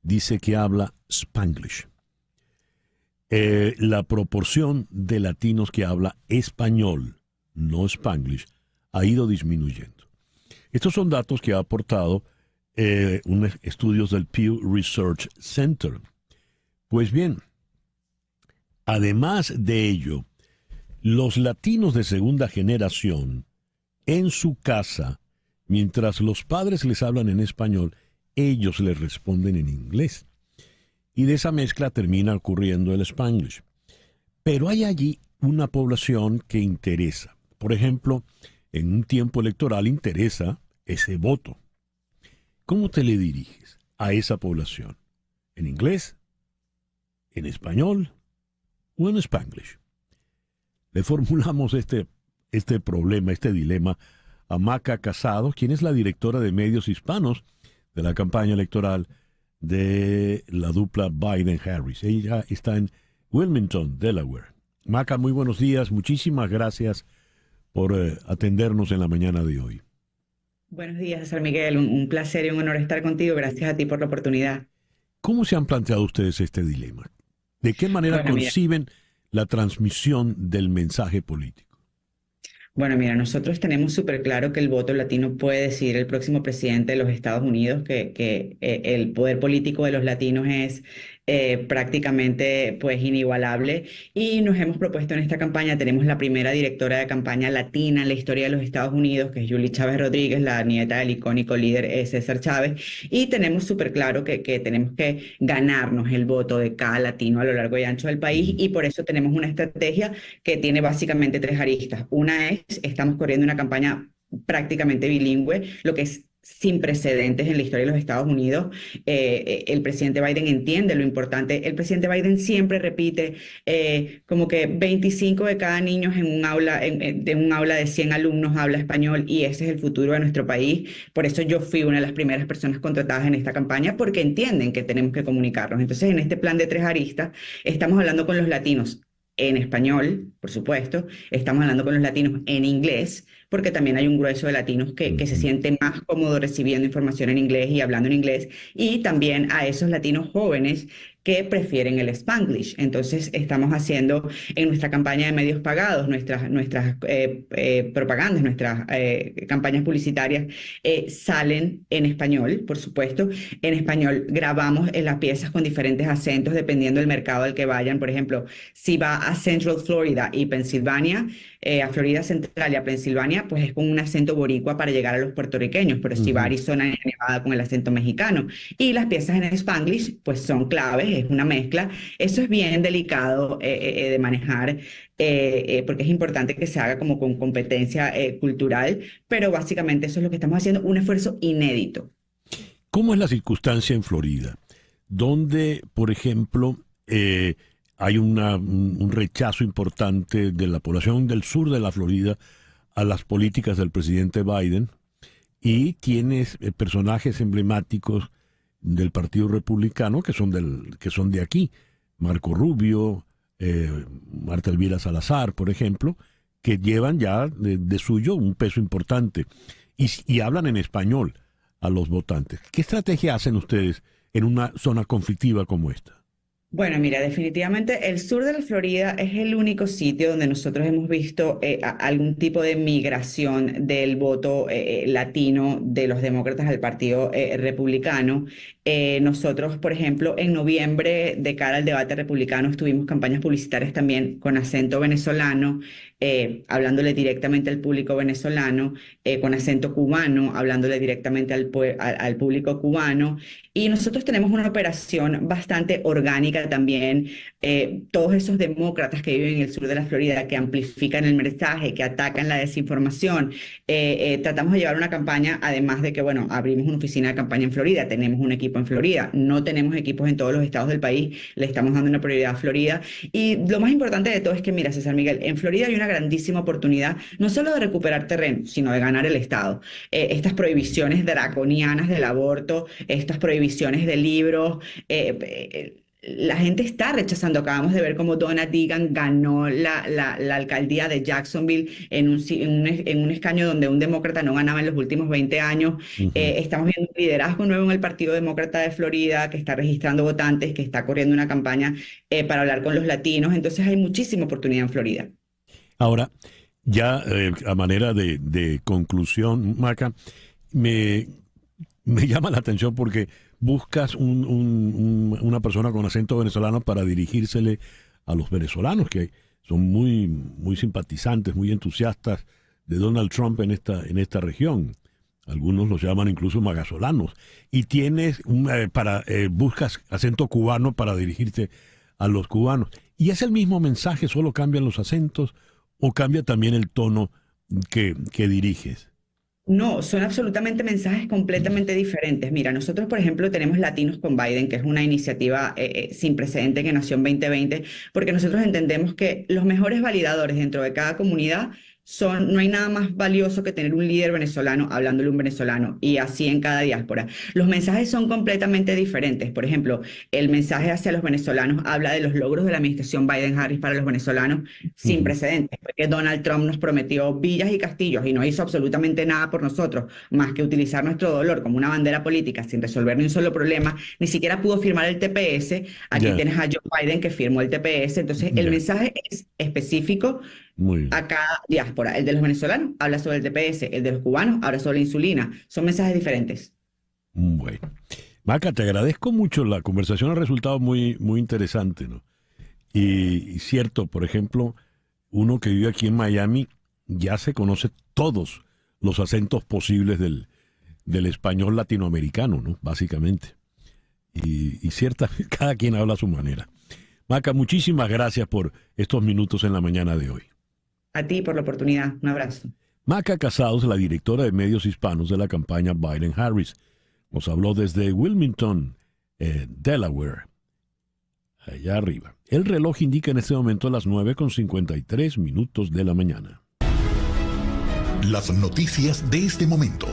dice que habla Spanglish. La proporción de latinos que habla español, no Spanglish, ha ido disminuyendo. Estos son datos que ha aportado estudios del Pew Research Center. Pues bien, además de ello, los latinos de segunda generación, en su casa, mientras los padres les hablan en español, ellos les responden en inglés. Y de esa mezcla termina ocurriendo el Spanglish. Pero hay allí una población que interesa. Por ejemplo, en un tiempo electoral interesa ese voto. ¿Cómo te le diriges a esa población? ¿En inglés? ¿En español? ¿O en Spanglish? Le formulamos este problema, este dilema a Maca Casado, quien es la directora de medios hispanos de la campaña electoral de la dupla Biden-Harris. Ella está en Wilmington, Delaware. Maca, muy buenos días. Muchísimas gracias por atendernos en la mañana de hoy. Buenos días, César Miguel. Un placer y un honor estar contigo. Gracias a ti por la oportunidad. ¿Cómo se han planteado ustedes este dilema? ¿De qué manera conciben la transmisión del mensaje político? Bueno, mira, nosotros tenemos súper claro que el voto latino puede decidir el próximo presidente de los Estados Unidos, que el poder político de los latinos es prácticamente pues inigualable, y nos hemos propuesto en esta campaña, tenemos la primera directora de campaña latina en la historia de los Estados Unidos, que es Julie Chávez Rodríguez, la nieta del icónico líder César Chávez, y tenemos súper claro que tenemos que ganarnos el voto de cada latino a lo largo y ancho del país, y por eso tenemos una estrategia que tiene básicamente tres aristas. Una es, estamos corriendo una campaña prácticamente bilingüe, lo que es sin precedentes en la historia de los Estados Unidos. El presidente Biden entiende lo importante. El presidente Biden siempre repite como que 25 de cada niño en un aula, de un aula de 100 alumnos habla español, y ese es el futuro de nuestro país. Por eso yo fui una de las primeras personas contratadas en esta campaña, porque entienden que tenemos que comunicarnos. Entonces, en este plan de 3 aristas, estamos hablando con los latinos en español, por supuesto, estamos hablando con los latinos en inglés, porque también hay un grueso de latinos que se sienten más cómodos recibiendo información en inglés y hablando en inglés, y también a esos latinos jóvenes que prefieren el Spanglish. Entonces, estamos haciendo en nuestra campaña de medios pagados, nuestras propagandas, nuestras campañas publicitarias salen en español, por supuesto. En español grabamos las piezas con diferentes acentos dependiendo del mercado al que vayan. Por ejemplo, si va a Central Florida y Pensilvania, a Florida Central y a Pensilvania, pues es con un acento boricua para llegar a los puertorriqueños, pero si va a Arizona y Nevada, con el acento mexicano. Y las piezas en Spanglish, pues son claves, es una mezcla. Eso es bien delicado de manejar, porque es importante que se haga como con competencia cultural, pero básicamente eso es lo que estamos haciendo, un esfuerzo inédito. ¿Cómo es la circunstancia en Florida? Donde, por ejemplo, hay un rechazo importante de la población del sur de la Florida a las políticas del presidente Biden, y tienes personajes emblemáticos del Partido Republicano que son de aquí, Marco Rubio, Marta Elvira Salazar, por ejemplo, que llevan ya de suyo un peso importante y hablan en español a los votantes. ¿Qué estrategia hacen ustedes en una zona conflictiva como esta? Bueno, mira, definitivamente el sur de la Florida es el único sitio donde nosotros hemos visto algún tipo de migración del voto latino de los demócratas al Partido Republicano. Nosotros, por ejemplo, en noviembre, de cara al debate republicano, tuvimos campañas publicitarias también con acento venezolano, hablándole directamente al público venezolano, con acento cubano, hablándole directamente al público cubano. Y nosotros tenemos una operación bastante orgánica también. Todos esos demócratas que viven en el sur de la Florida, que amplifican el mensaje, que atacan la desinformación, tratamos de llevar una campaña, además de que, bueno, abrimos una oficina de campaña en Florida, tenemos un equipo en Florida, no tenemos equipos en todos los estados del país, le estamos dando una prioridad a Florida. Y lo más importante de todo es que, mira, César Miguel, en Florida hay una grandísima oportunidad, no solo de recuperar terreno, sino de ganar el estado. Estas prohibiciones draconianas del aborto, estas prohibiciones de libros, la gente está rechazando. Acabamos de ver cómo Donna Deegan ganó la alcaldía de Jacksonville en un escaño donde un demócrata no ganaba en los últimos 20 años. Estamos viendo un liderazgo nuevo en el Partido Demócrata de Florida, que está registrando votantes, que está corriendo una campaña para hablar con los latinos. Entonces hay muchísima oportunidad en Florida. Ahora, ya a manera de conclusión, Maca, me llama la atención porque buscas una persona con acento venezolano para dirigírsele a los venezolanos, que son muy, muy simpatizantes, muy entusiastas de Donald Trump en esta región. Algunos los llaman incluso magasolanos. Y tienes buscas acento cubano para dirigirte a los cubanos. ¿Y es el mismo mensaje, solo cambian los acentos o cambia también el tono que diriges? No, son absolutamente mensajes completamente diferentes. Mira, nosotros, por ejemplo, tenemos Latinos con Biden, que es una iniciativa sin precedente que nació en 2020, porque nosotros entendemos que los mejores validadores dentro de cada comunidad no hay nada más valioso que tener un líder venezolano hablándole un venezolano, y así en cada diáspora. Los mensajes son completamente diferentes. Por ejemplo, el mensaje hacia los venezolanos habla de los logros de la administración Biden-Harris para los venezolanos sin precedentes, porque Donald Trump nos prometió villas y castillos y no hizo absolutamente nada por nosotros, más que utilizar nuestro dolor como una bandera política sin resolver ni un solo problema. Ni siquiera pudo firmar el TPS. Aquí tienes a Joe Biden, que firmó el TPS. Entonces, el mensaje es específico a cada diáspora. El de los venezolanos habla sobre el TPS, el de los cubanos habla sobre la insulina. Son mensajes diferentes. Bueno. Maca, te agradezco mucho. La conversación ha resultado muy, muy interesante, ¿no? Y cierto, por ejemplo, uno que vive aquí en Miami ya se conoce todos los acentos posibles del español latinoamericano, ¿no? Básicamente. Y cierta, cada quien habla a su manera. Maca, muchísimas gracias por estos minutos en la mañana de hoy. A ti por la oportunidad. Un abrazo. Maca Casados, la directora de medios hispanos de la campaña Biden-Harris, nos habló desde Wilmington, Delaware, allá arriba. El reloj indica en este momento las 9:53 de la mañana. Las noticias de este momento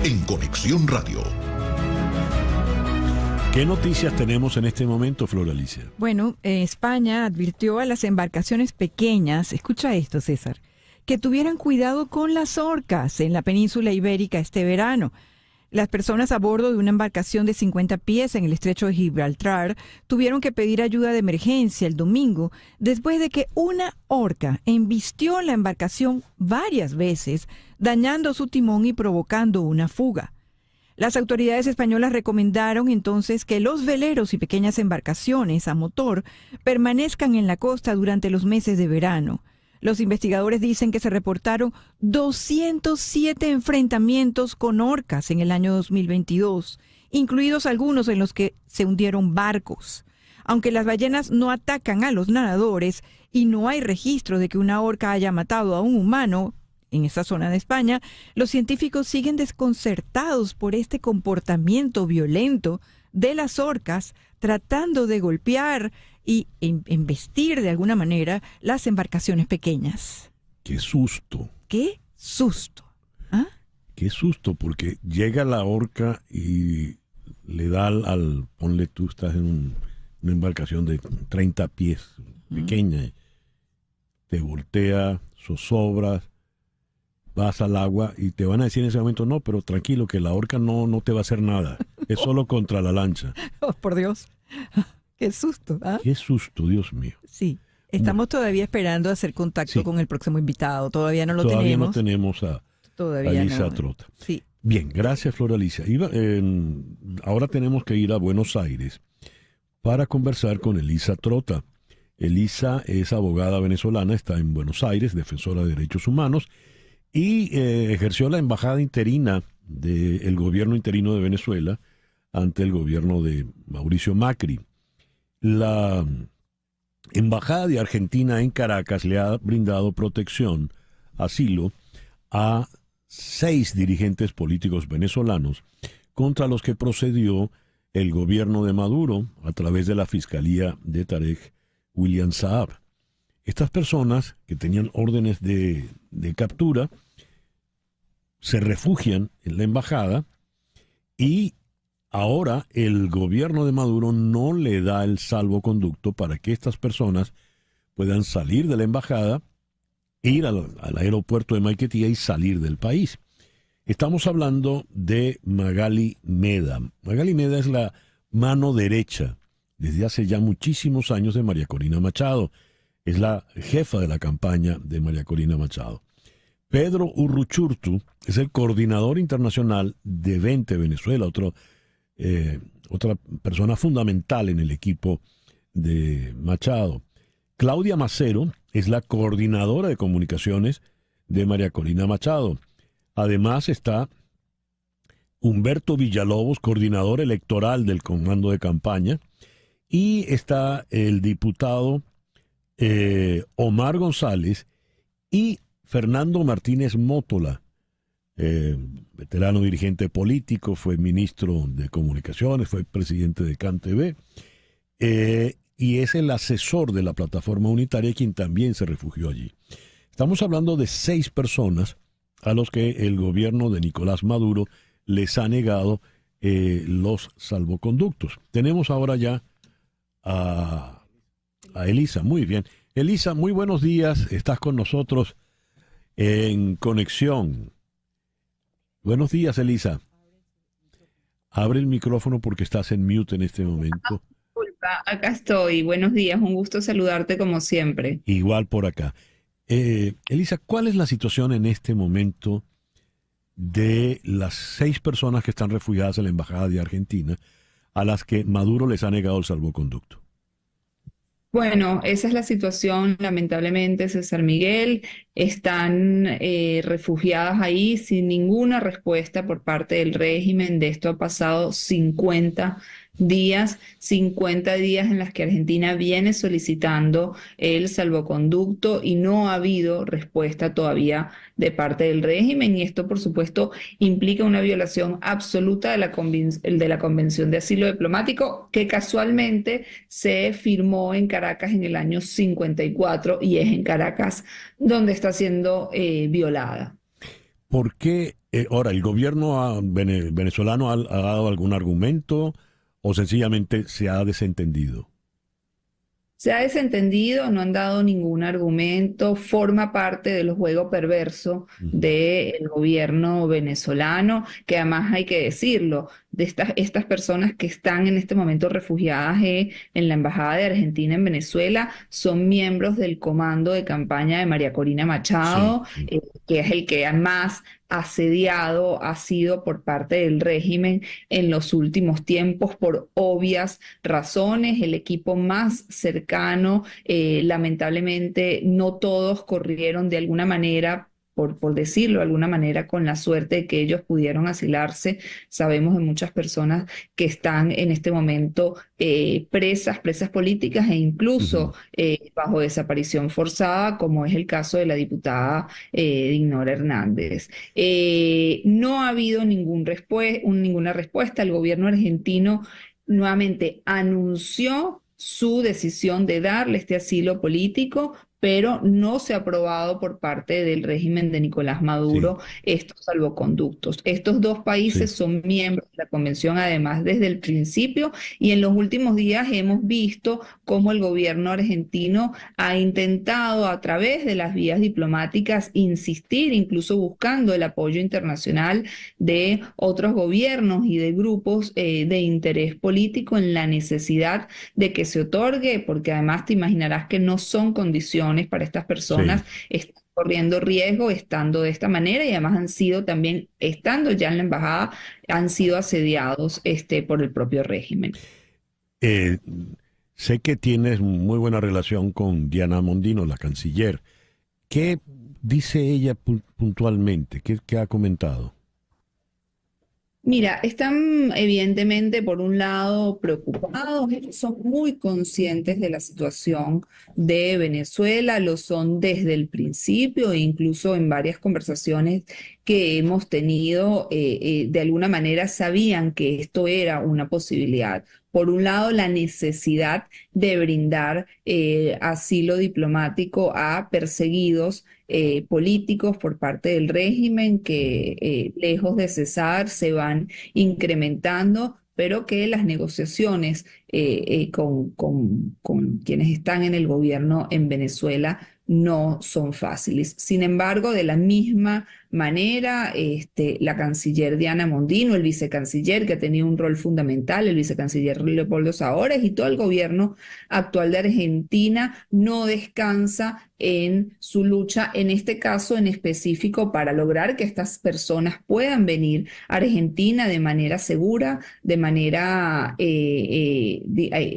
en Conexión Radio. ¿Qué noticias tenemos en este momento, Flor Alicia? Bueno, España advirtió a las embarcaciones pequeñas, escucha esto, César, que tuvieran cuidado con las orcas en la península ibérica este verano. Las personas a bordo de una embarcación de 50 pies en el estrecho de Gibraltar tuvieron que pedir ayuda de emergencia el domingo después de que una orca embistió la embarcación varias veces, dañando su timón y provocando una fuga. Las autoridades españolas recomendaron entonces que los veleros y pequeñas embarcaciones a motor permanezcan en la costa durante los meses de verano. Los investigadores dicen que se reportaron 207 enfrentamientos con orcas en el año 2022, incluidos algunos en los que se hundieron barcos. Aunque las ballenas no atacan a los nadadores y no hay registro de que una orca haya matado a un humano en esa zona de España, los científicos siguen desconcertados por este comportamiento violento de las orcas, tratando de golpear y embestir de alguna manera las embarcaciones pequeñas. ¡Qué susto! ¡Qué susto! ¿Ah? ¡Qué susto! Porque llega la orca y le da ponle tú, estás en una embarcación de 30 pies, pequeña, te voltea, zozobras, vas al agua y te van a decir en ese momento, no, pero tranquilo, que la orca no te va a hacer nada, es solo contra la lancha. Oh, por Dios. ¡Qué susto! ¿Ah? ¡Qué susto, Dios mío! Sí, estamos todavía esperando hacer contacto con el próximo invitado. Todavía no lo todavía tenemos. No tenemos a Elisa Trota. Sí. Bien, gracias, Flor Alicia. Ahora tenemos que ir a Buenos Aires para conversar con Elisa Trota. Elisa es abogada venezolana, está en Buenos Aires, defensora de derechos humanos, y ejerció la embajada interina del gobierno interino de Venezuela ante el gobierno de Mauricio Macri. La embajada de Argentina en Caracas le ha brindado protección, asilo, a 6 dirigentes políticos venezolanos contra los que procedió el gobierno de Maduro a través de la Fiscalía de Tarek William Saab. Estas personas que tenían órdenes de captura se refugian en la embajada y ahora el gobierno de Maduro no le da el salvoconducto para que estas personas puedan salir de la embajada, ir al aeropuerto de Maiquetía y salir del país. Estamos hablando de Magali Meda. Magali Meda es la mano derecha desde hace ya muchísimos años de María Corina Machado. Es la jefa de la campaña de María Corina Machado. Pedro Urruchurtu es el coordinador internacional de Vente Venezuela, otra persona fundamental en el equipo de Machado. Claudia Macero es la coordinadora de comunicaciones de María Corina Machado. Además está Humberto Villalobos, coordinador electoral del comando de campaña, y está el diputado Omar González y Fernando Martínez Mótola, veterano dirigente político, fue ministro de Comunicaciones, fue presidente de CanTV, y es el asesor de la plataforma unitaria quien también se refugió allí. Estamos hablando de 6 personas a los que el gobierno de Nicolás Maduro les ha negado los salvoconductos. Tenemos ahora ya a Elisa. Muy bien. Elisa, muy buenos días. Estás con nosotros en conexión. Buenos días, Elisa. Abre el micrófono porque estás en mute en este momento. Disculpa, acá estoy. Buenos días, un gusto saludarte como siempre. Igual por acá. Elisa, ¿cuál es la situación en este momento de las 6 personas que están refugiadas en la Embajada de Argentina a las que Maduro les ha negado el salvoconducto? Bueno, esa es la situación, lamentablemente, César Miguel. Están refugiadas ahí sin ninguna respuesta por parte del régimen. De esto ha pasado 50 días, 50 días en las que Argentina viene solicitando el salvoconducto y no ha habido respuesta todavía de parte del régimen. Y esto, por supuesto, implica una violación absoluta de la Convención de Asilo Diplomático, que casualmente se firmó en Caracas en el año 54 y es en Caracas donde está siendo violada. ¿Por qué ahora el gobierno venezolano ha dado algún argumento o sencillamente se ha desentendido? Se ha desentendido, no han dado ningún argumento, forma parte del juego perverso del gobierno venezolano, que además hay que decirlo, de estas personas que están en este momento refugiadas en la Embajada de Argentina en Venezuela, son miembros del comando de campaña de María Corina Machado, Sí. que es el que más asediado ha sido por parte del régimen en los últimos tiempos por obvias razones. El equipo más cercano, lamentablemente no todos corrieron de alguna manera, por decirlo de alguna manera, con la suerte de que ellos pudieron asilarse. Sabemos de muchas personas que están en este momento presas políticas e incluso bajo desaparición forzada, como es el caso de la diputada Dinora Hernández. No ha habido ninguna respuesta. El gobierno argentino nuevamente anunció su decisión de darle este asilo político, pero no se ha aprobado por parte del régimen de Nicolás Maduro estos salvoconductos. Estos dos países son miembros de la Convención, además, desde el principio, y en los últimos días hemos visto cómo el gobierno argentino ha intentado, a través de las vías diplomáticas, insistir, incluso buscando el apoyo internacional de otros gobiernos y de grupos de interés político en la necesidad de que se otorgue, porque además te imaginarás que no son condiciones para estas personas están corriendo riesgo estando de esta manera, y además han sido también, estando ya en la embajada, han sido asediados por el propio régimen. Sé que tienes muy buena relación con Diana Mondino, la canciller. ¿Qué dice ella puntualmente? ¿Qué ha comentado? Mira, están evidentemente, por un lado, preocupados, son muy conscientes de la situación de Venezuela, lo son desde el principio e incluso en varias conversaciones que hemos tenido, de alguna manera sabían que esto era una posibilidad. Por un lado, la necesidad de brindar asilo diplomático a perseguidos políticos por parte del régimen que, lejos de cesar, se van incrementando, pero que las negociaciones con quienes están en el gobierno en Venezuela no son fáciles. Sin embargo, de la misma manera, la canciller Diana Mondino, el vicecanciller, que ha tenido un rol fundamental, el vicecanciller Leopoldo Saores, y todo el gobierno actual de Argentina no descansa en su lucha, en este caso en específico, para lograr que estas personas puedan venir a Argentina de manera segura, de manera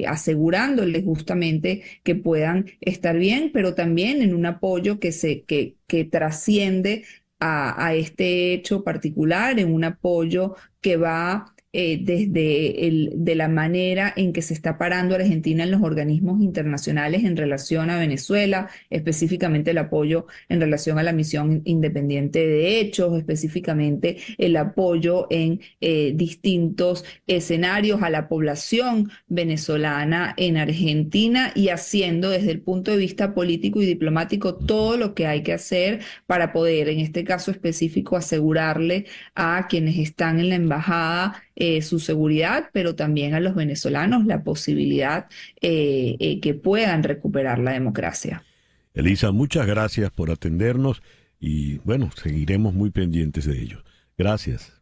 asegurándoles justamente que puedan estar bien, pero también en un apoyo que trasciende a este hecho particular, en un apoyo que va de la manera en que se está parando Argentina en los organismos internacionales en relación a Venezuela, específicamente el apoyo en relación a la misión independiente de hechos, específicamente el apoyo en distintos escenarios a la población venezolana en Argentina, y haciendo desde el punto de vista político y diplomático todo lo que hay que hacer para poder, en este caso específico, asegurarle a quienes están en la embajada su seguridad, pero también a los venezolanos la posibilidad que puedan recuperar la democracia. Elisa, muchas gracias por atendernos y bueno, seguiremos muy pendientes de ello. Gracias.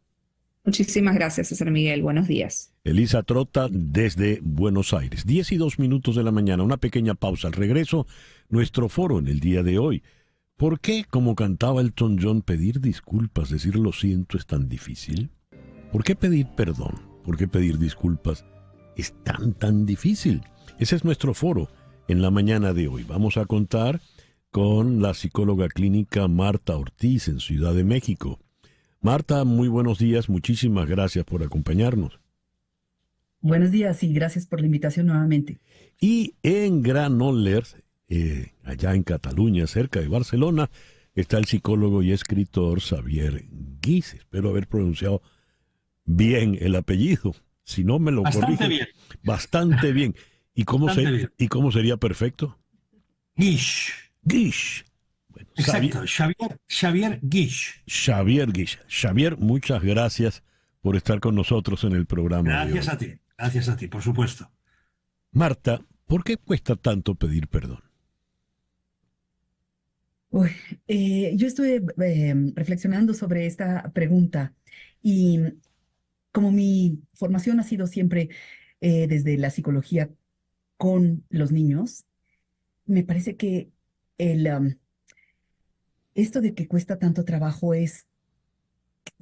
Muchísimas gracias, César Miguel. Buenos días. Elisa Trota desde Buenos Aires. 10:02 de la mañana, una pequeña pausa. Al regreso, nuestro foro en el día de hoy. ¿Por qué, como cantaba Elton John, pedir disculpas, decir lo siento es tan difícil? ¿Por qué pedir perdón? ¿Por qué pedir disculpas es tan difícil? Ese es nuestro foro en la mañana de hoy. Vamos a contar con la psicóloga clínica Marta Ortiz en Ciudad de México. Marta, muy buenos días. Muchísimas gracias por acompañarnos. Buenos días y gracias por la invitación nuevamente. Y en Granollers, allá en Cataluña, cerca de Barcelona, está el psicólogo y escritor Xavier Guix. Espero haber pronunciado bien el apellido. Si no, me lo Bastante corrige. bien. Bastante bien. ¿Y Bastante bien. ¿Y cómo sería perfecto? Guix. Guix. Bueno, Exacto, Xavier Guix. Xavier Guix. Xavier, muchas gracias por estar con nosotros en el programa de hoy. Gracias a ti, por supuesto. Marta, ¿por qué cuesta tanto pedir perdón? Uy, yo estuve reflexionando sobre esta pregunta y como mi formación ha sido siempre desde la psicología con los niños, me parece que esto de que cuesta tanto trabajo es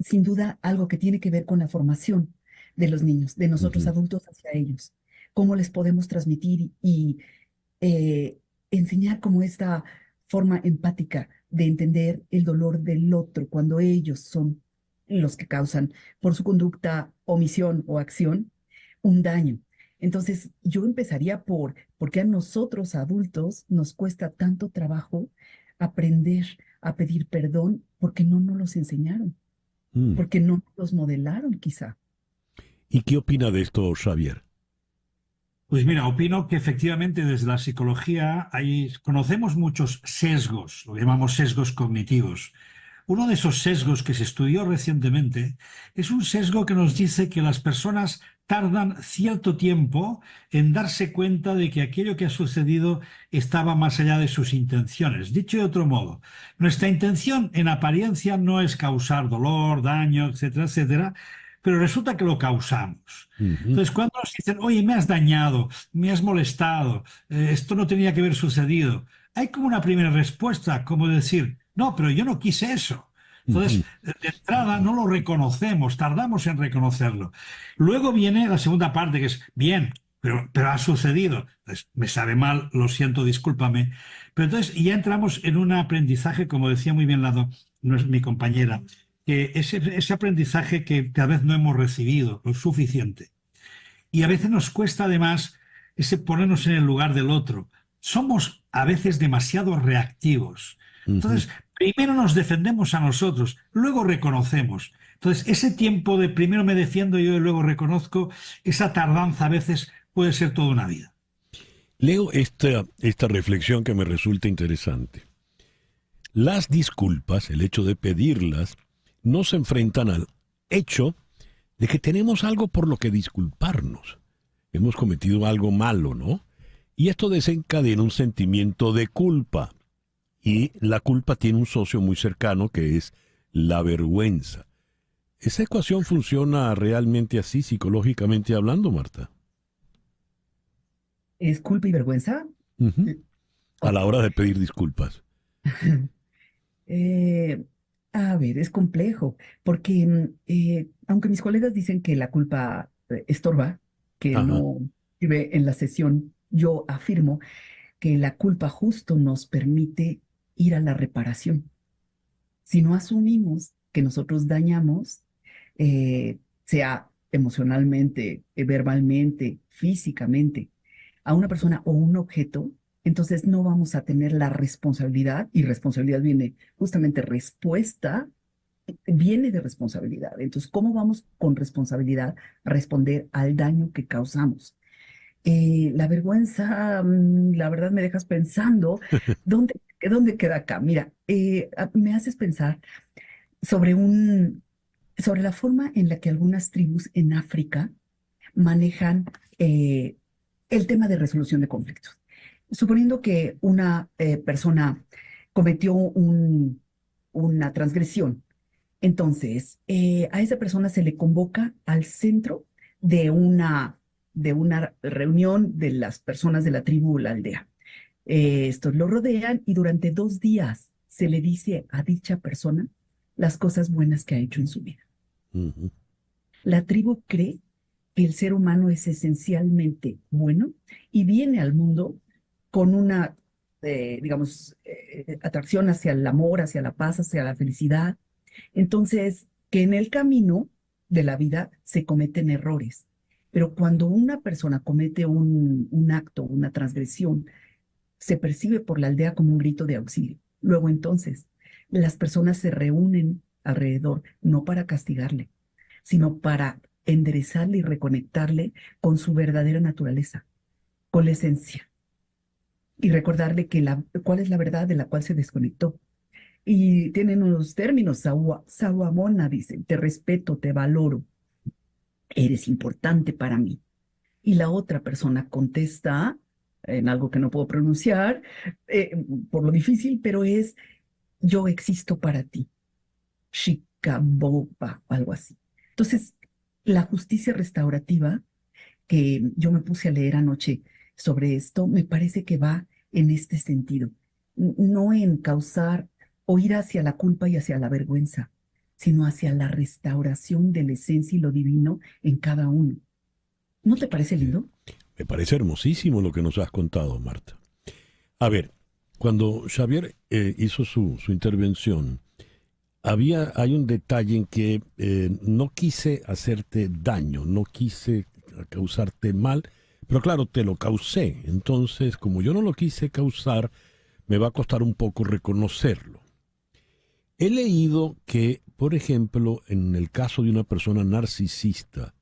sin duda algo que tiene que ver con la formación de los niños, de nosotros adultos hacia ellos. Cómo les podemos transmitir y enseñar como esta forma empática de entender el dolor del otro cuando ellos son los que causan por su conducta, omisión o acción un daño. Entonces, yo empezaría por qué a nosotros adultos nos cuesta tanto trabajo aprender a pedir perdón porque no nos los enseñaron, porque no los modelaron quizá. ¿Y qué opina de esto, Xavier? Pues mira, opino que efectivamente desde la psicología conocemos muchos sesgos, lo que llamamos sesgos cognitivos. Uno de esos sesgos que se estudió recientemente es un sesgo que nos dice que las personas tardan cierto tiempo en darse cuenta de que aquello que ha sucedido estaba más allá de sus intenciones. Dicho de otro modo, nuestra intención en apariencia no es causar dolor, daño, etcétera, etcétera, pero resulta que lo causamos. Entonces, cuando nos dicen, oye, me has dañado, me has molestado, esto no tenía que haber sucedido, hay como una primera respuesta, como decir, no, pero yo no quise eso. Entonces, de entrada no lo reconocemos, tardamos en reconocerlo. Luego viene la segunda parte, que es, bien, pero ha sucedido. Entonces, me sabe mal, lo siento, discúlpame. Pero entonces ya entramos en un aprendizaje, como decía muy bien mi compañera, que ese aprendizaje que tal vez no hemos recibido lo suficiente. Y a veces nos cuesta además ese ponernos en el lugar del otro. Somos a veces demasiado reactivos. Entonces, primero nos defendemos a nosotros, luego reconocemos. Entonces, ese tiempo de primero me defiendo yo y luego reconozco, esa tardanza a veces puede ser toda una vida. Leo esta reflexión que me resulta interesante. Las disculpas, el hecho de pedirlas, no se enfrentan al hecho de que tenemos algo por lo que disculparnos. Hemos cometido algo malo, ¿no? Y esto desencadena un sentimiento de culpa. Y la culpa tiene un socio muy cercano que es la vergüenza. ¿Esa ecuación funciona realmente así, psicológicamente hablando, Marta? ¿Es culpa y vergüenza? A la hora de pedir disculpas. A ver, es complejo, porque aunque mis colegas dicen que la culpa estorba, que no sirve en la sesión, yo afirmo que la culpa justo nos permite ir a la reparación. Si no asumimos que nosotros dañamos, sea emocionalmente, verbalmente, físicamente, a una persona o un objeto, entonces no vamos a tener la responsabilidad, y responsabilidad viene justamente respuesta, viene de responsabilidad. Entonces, ¿cómo vamos con responsabilidad a responder al daño que causamos? La vergüenza, la verdad me dejas pensando, ¿dónde queda acá? Mira, me haces pensar sobre la forma en la que algunas tribus en África manejan el tema de resolución de conflictos. Suponiendo que una persona cometió una transgresión, entonces a esa persona se le convoca al centro de una reunión de las personas de la tribu o la aldea. Estos lo rodean y durante 2 días se le dice a dicha persona las cosas buenas que ha hecho en su vida. La tribu cree que el ser humano es esencialmente bueno y viene al mundo con una, atracción hacia el amor, hacia la paz, hacia la felicidad. Entonces, que en el camino de la vida se cometen errores Pero cuando una persona comete un acto, una transgresión, se percibe por la aldea como un grito de auxilio. Luego entonces, las personas se reúnen alrededor, no para castigarle, sino para enderezarle y reconectarle con su verdadera naturaleza, con la esencia, y recordarle cuál es la verdad de la cual se desconectó. Y tienen unos términos, Sawamona dice, te respeto, te valoro, eres importante para mí. Y la otra persona contesta en algo que no puedo pronunciar, por lo difícil, pero es, yo existo para ti. Shikaboba, algo así. Entonces, la justicia restaurativa que yo me puse a leer anoche sobre esto, me parece que va en este sentido, no en causar o ir hacia la culpa y hacia la vergüenza, sino hacia la restauración de la esencia y lo divino en cada uno. ¿No te parece lindo? Me parece hermosísimo lo que nos has contado, Marta. A ver, cuando Xavier hizo su intervención, hay un detalle en que no quise hacerte daño, no quise causarte mal, pero claro, te lo causé. Entonces, como yo no lo quise causar, me va a costar un poco reconocerlo. He leído que, por ejemplo, en el caso de una persona narcisista,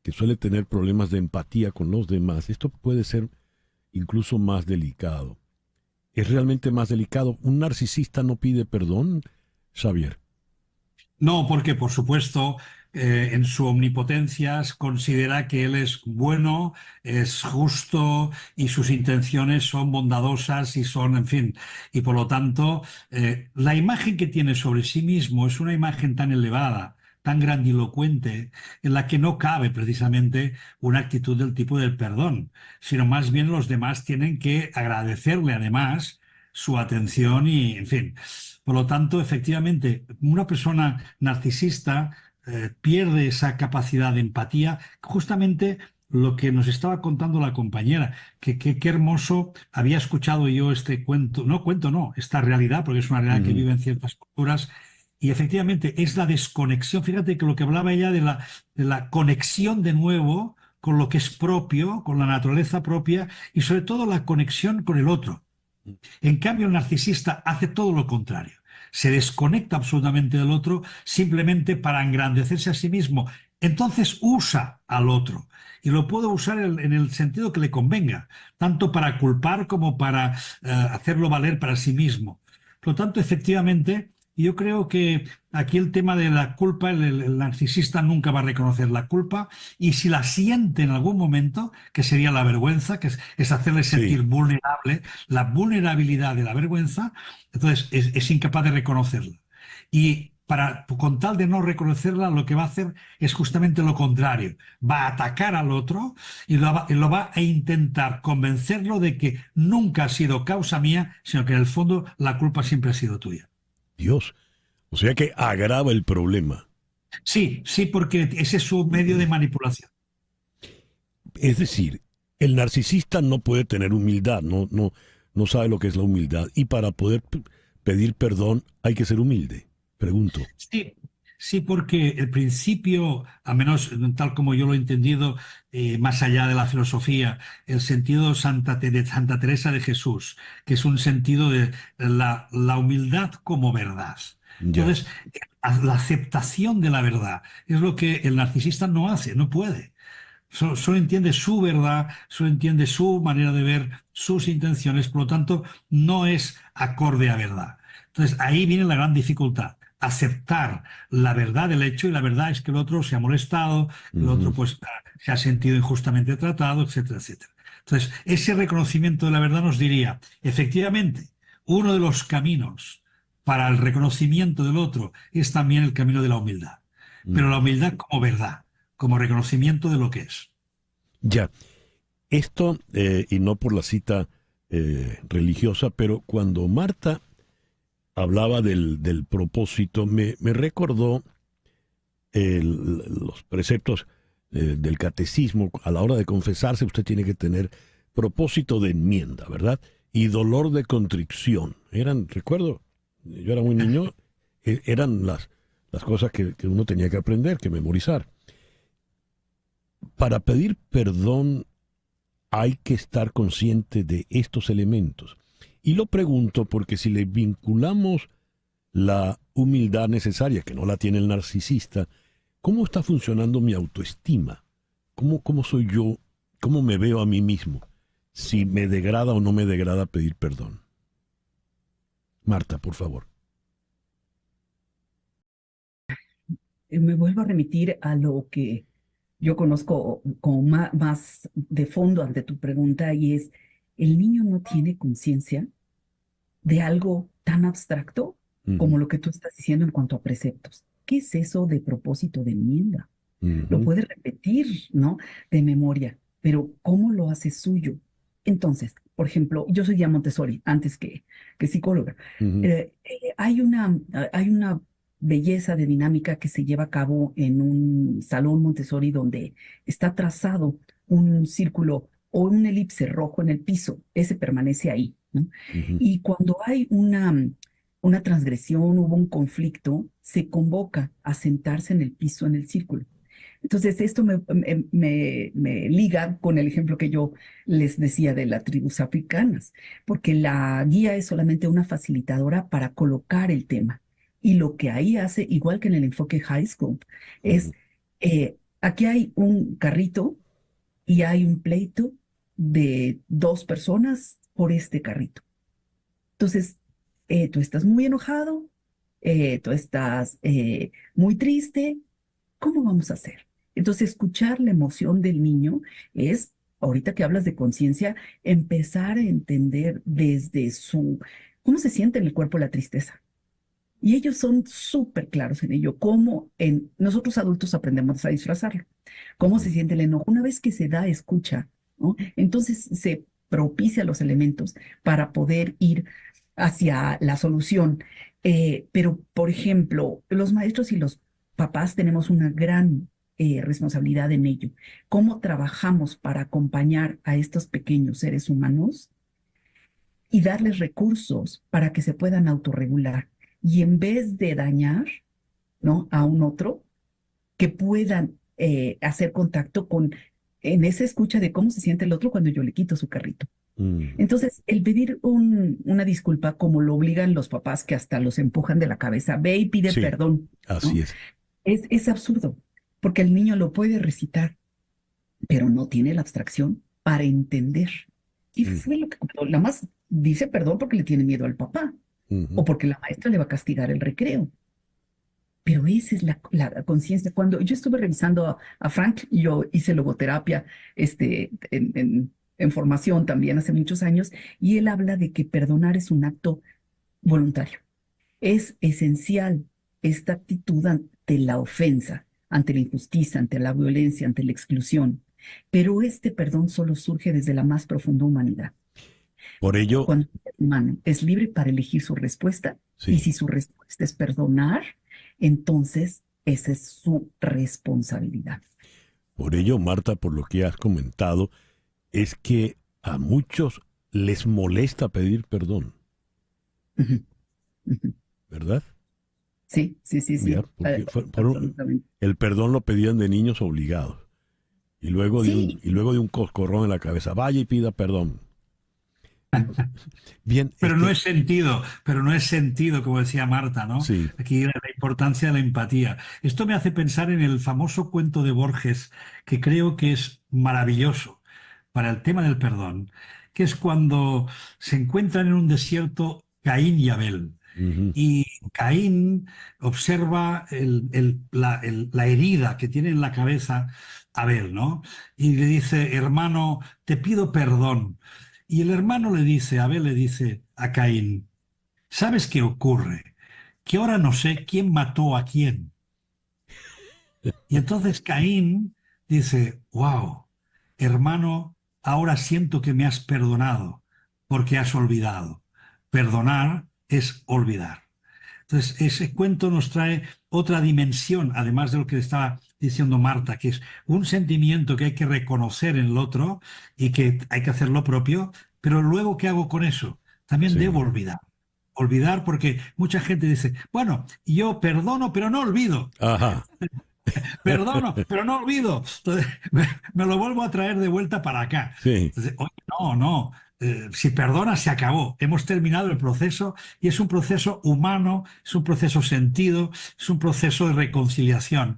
que suele tener problemas de empatía con los demás, esto puede ser incluso más delicado. ¿Es realmente más delicado? ¿Un narcisista no pide perdón, Xavier? No, porque por supuesto en su omnipotencia considera que él es bueno, es justo y sus intenciones son bondadosas y son, en fin, y por lo tanto la imagen que tiene sobre sí mismo es una imagen tan elevada, tan grandilocuente, en la que no cabe precisamente una actitud del tipo del perdón, sino más bien los demás tienen que agradecerle además su atención y, en fin. Por lo tanto, efectivamente, una persona narcisista pierde esa capacidad de empatía, justamente lo que nos estaba contando la compañera, que qué hermoso, había escuchado yo este cuento, no, esta realidad, porque es una realidad que vive en ciertas culturas, y efectivamente es la desconexión, fíjate que lo que hablaba ella de la conexión de nuevo con lo que es propio, con la naturaleza propia, y sobre todo la conexión con el otro. En cambio, el narcisista hace todo lo contrario. Se desconecta absolutamente del otro simplemente para engrandecerse a sí mismo. Entonces usa al otro y lo puede usar en el sentido que le convenga, tanto para culpar como para hacerlo valer para sí mismo. Por lo tanto, efectivamente, yo creo que aquí el tema de la culpa, el narcisista nunca va a reconocer la culpa y si la siente en algún momento, que sería la vergüenza, que es hacerle sentir vulnerable, la vulnerabilidad de la vergüenza, entonces es incapaz de reconocerla. Y con tal de no reconocerla, lo que va a hacer es justamente lo contrario. Va a atacar al otro y lo va a intentar convencerlo de que nunca ha sido causa mía, sino que en el fondo la culpa siempre ha sido tuya. Dios, o sea que agrava el problema. Sí, porque ese es su medio de manipulación. Es decir, el narcisista no puede tener humildad, no sabe lo que es la humildad. Y para poder pedir perdón hay que ser humilde, pregunto. Sí, porque el principio, al menos tal como yo lo he entendido, más allá de la filosofía, el sentido de Santa Teresa de Jesús, que es un sentido de la humildad como verdad. Entonces, la aceptación de la verdad es lo que el narcisista no hace, no puede. Solo entiende su verdad, solo entiende su manera de ver, sus intenciones, por lo tanto, no es acorde a verdad. Entonces, ahí viene la gran dificultad. Aceptar la verdad del hecho, y la verdad es que el otro se ha molestado, el otro pues se ha sentido injustamente tratado, etcétera, etcétera. Entonces, ese reconocimiento de la verdad nos diría, efectivamente, uno de los caminos para el reconocimiento del otro es también el camino de la humildad. Pero la humildad como verdad, como reconocimiento de lo que es. Ya, esto, y no por la cita religiosa, pero cuando Marta hablaba del propósito, me recordó los preceptos del catecismo. A la hora de confesarse usted tiene que tener propósito de enmienda, ¿verdad? Y dolor de contrición. Recuerdo, yo era muy niño, eran las cosas que uno tenía que aprender, que memorizar. Para pedir perdón hay que estar consciente de estos elementos. Y lo pregunto porque si le vinculamos la humildad necesaria, que no la tiene el narcisista, ¿cómo está funcionando mi autoestima? ¿Cómo soy yo? ¿Cómo me veo a mí mismo? Si me degrada o no me degrada pedir perdón. Marta, por favor. Me vuelvo a remitir a lo que yo conozco como más de fondo ante tu pregunta, y es, ¿el niño no tiene conciencia de algo tan abstracto como lo que tú estás diciendo en cuanto a preceptos? ¿Qué es eso de propósito de enmienda? Lo puede repetir, ¿no? De memoria, pero ¿cómo lo hace suyo? Entonces, por ejemplo, yo soy guía Montessori antes que psicóloga. Hay una belleza de dinámica que se lleva a cabo en un salón Montessori donde está trazado un círculo o un elipse rojo en el piso. Ese permanece ahí, ¿no? Y cuando hay una transgresión, hubo un conflicto, se convoca a sentarse en el piso, en el círculo. Entonces, esto me liga con el ejemplo que yo les decía de las tribus africanas, porque la guía es solamente una facilitadora para colocar el tema. Y lo que ahí hace, igual que en el enfoque high school, es, aquí hay un carrito y hay un pleito de 2 personas por este carrito. Entonces, tú estás muy enojado, tú estás muy triste, ¿cómo vamos a hacer? Entonces, escuchar la emoción del niño es, ahorita que hablas de conciencia, empezar a entender desde cómo se siente en el cuerpo la tristeza. Y ellos son súper claros en ello, cómo nosotros adultos aprendemos a disfrazarlo, cómo se siente el enojo. Una vez que se da escucha, ¿no? Entonces se propicia los elementos para poder ir hacia la solución. Pero, por ejemplo, los maestros y los papás tenemos una gran responsabilidad en ello. ¿Cómo trabajamos para acompañar a estos pequeños seres humanos y darles recursos para que se puedan autorregular? Y en vez de dañar, ¿no?, a un otro, que puedan hacer contacto en esa escucha de cómo se siente el otro cuando yo le quito su carrito. Entonces, el pedir una disculpa, como lo obligan los papás que hasta los empujan de la cabeza, ve y pide perdón, ¿no? Así es. Es absurdo, porque el niño lo puede recitar, pero no tiene la abstracción para entender. Y fue lo que la más dice perdón porque le tiene miedo al papá, o porque la maestra le va a castigar el recreo. Pero esa es la conciencia. Cuando yo estuve revisando a Frank, yo hice logoterapia en formación también hace muchos años, y él habla de que perdonar es un acto voluntario. Es esencial esta actitud ante la ofensa, ante la injusticia, ante la violencia, ante la exclusión. Pero este perdón solo surge desde la más profunda humanidad. Por ello, cuando el ser humano es libre para elegir su respuesta, y si su respuesta es perdonar, entonces esa es su responsabilidad. Por ello, Marta, por lo que has comentado, es que a muchos les molesta pedir perdón. ¿Verdad? Sí. Mira, el perdón lo pedían de niños obligados. Y luego de un coscorrón en la cabeza, vaya y pida perdón. Bien, pero no es sentido, como decía Marta, ¿no? Sí. Aquí la importancia de la empatía. Esto me hace pensar en el famoso cuento de Borges, que creo que es maravilloso para el tema del perdón, que es cuando se encuentran en un desierto Caín y Abel. Y Caín observa la herida que tiene en la cabeza Abel, ¿no? Y le dice, hermano, te pido perdón. Y el hermano Abel le dice a Caín, ¿sabes qué ocurre? Que ahora no sé quién mató a quién. Y entonces Caín dice, wow, hermano, ahora siento que me has perdonado porque has olvidado. Perdonar es olvidar. Entonces, ese cuento nos trae otra dimensión, además de lo que estaba diciendo Marta, que es un sentimiento que hay que reconocer en el otro y que hay que hacer lo propio, pero luego, ¿qué hago con eso? También debo olvidar. Olvidar porque mucha gente dice, bueno, yo perdono, pero no olvido. Ajá. Perdono, pero no olvido. Entonces, me lo vuelvo a traer de vuelta para acá. Sí. Entonces, oye, no. Si perdonas, se acabó. Hemos terminado el proceso y es un proceso humano, es un proceso sentido, es un proceso de reconciliación,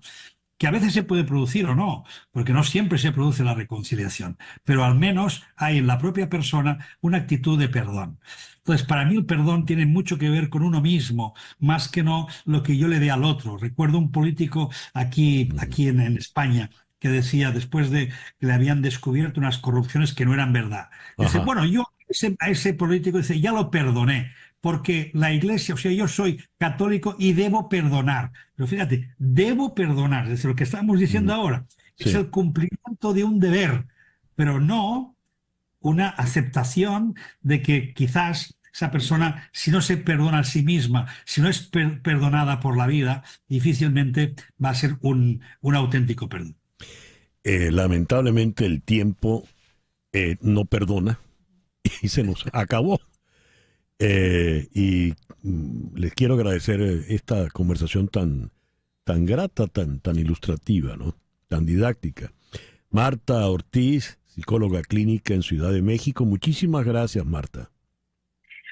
que a veces se puede producir o no, porque no siempre se produce la reconciliación, pero al menos hay en la propia persona una actitud de perdón. Entonces, para mí el perdón tiene mucho que ver con uno mismo, más que no lo que yo le dé al otro. Recuerdo un político aquí en España que decía, después de que le habían descubierto unas corrupciones que no eran verdad, dice, Ajá. bueno, yo a ese político dice, ya lo perdoné, porque la iglesia, o sea, yo soy católico y debo perdonar. Pero fíjate, debo perdonar, es lo que estamos diciendo ahora, es Sí. el cumplimiento de un deber, pero no una aceptación de que quizás esa persona, si no se perdona a sí misma, si no es perdonada por la vida, difícilmente va a ser un auténtico perdón. Lamentablemente el tiempo no perdona y se nos acabó. Les quiero agradecer esta conversación tan grata, tan ilustrativa, ¿no? Tan didáctica. Marta Ortiz, psicóloga clínica en Ciudad de México. Muchísimas gracias, Marta.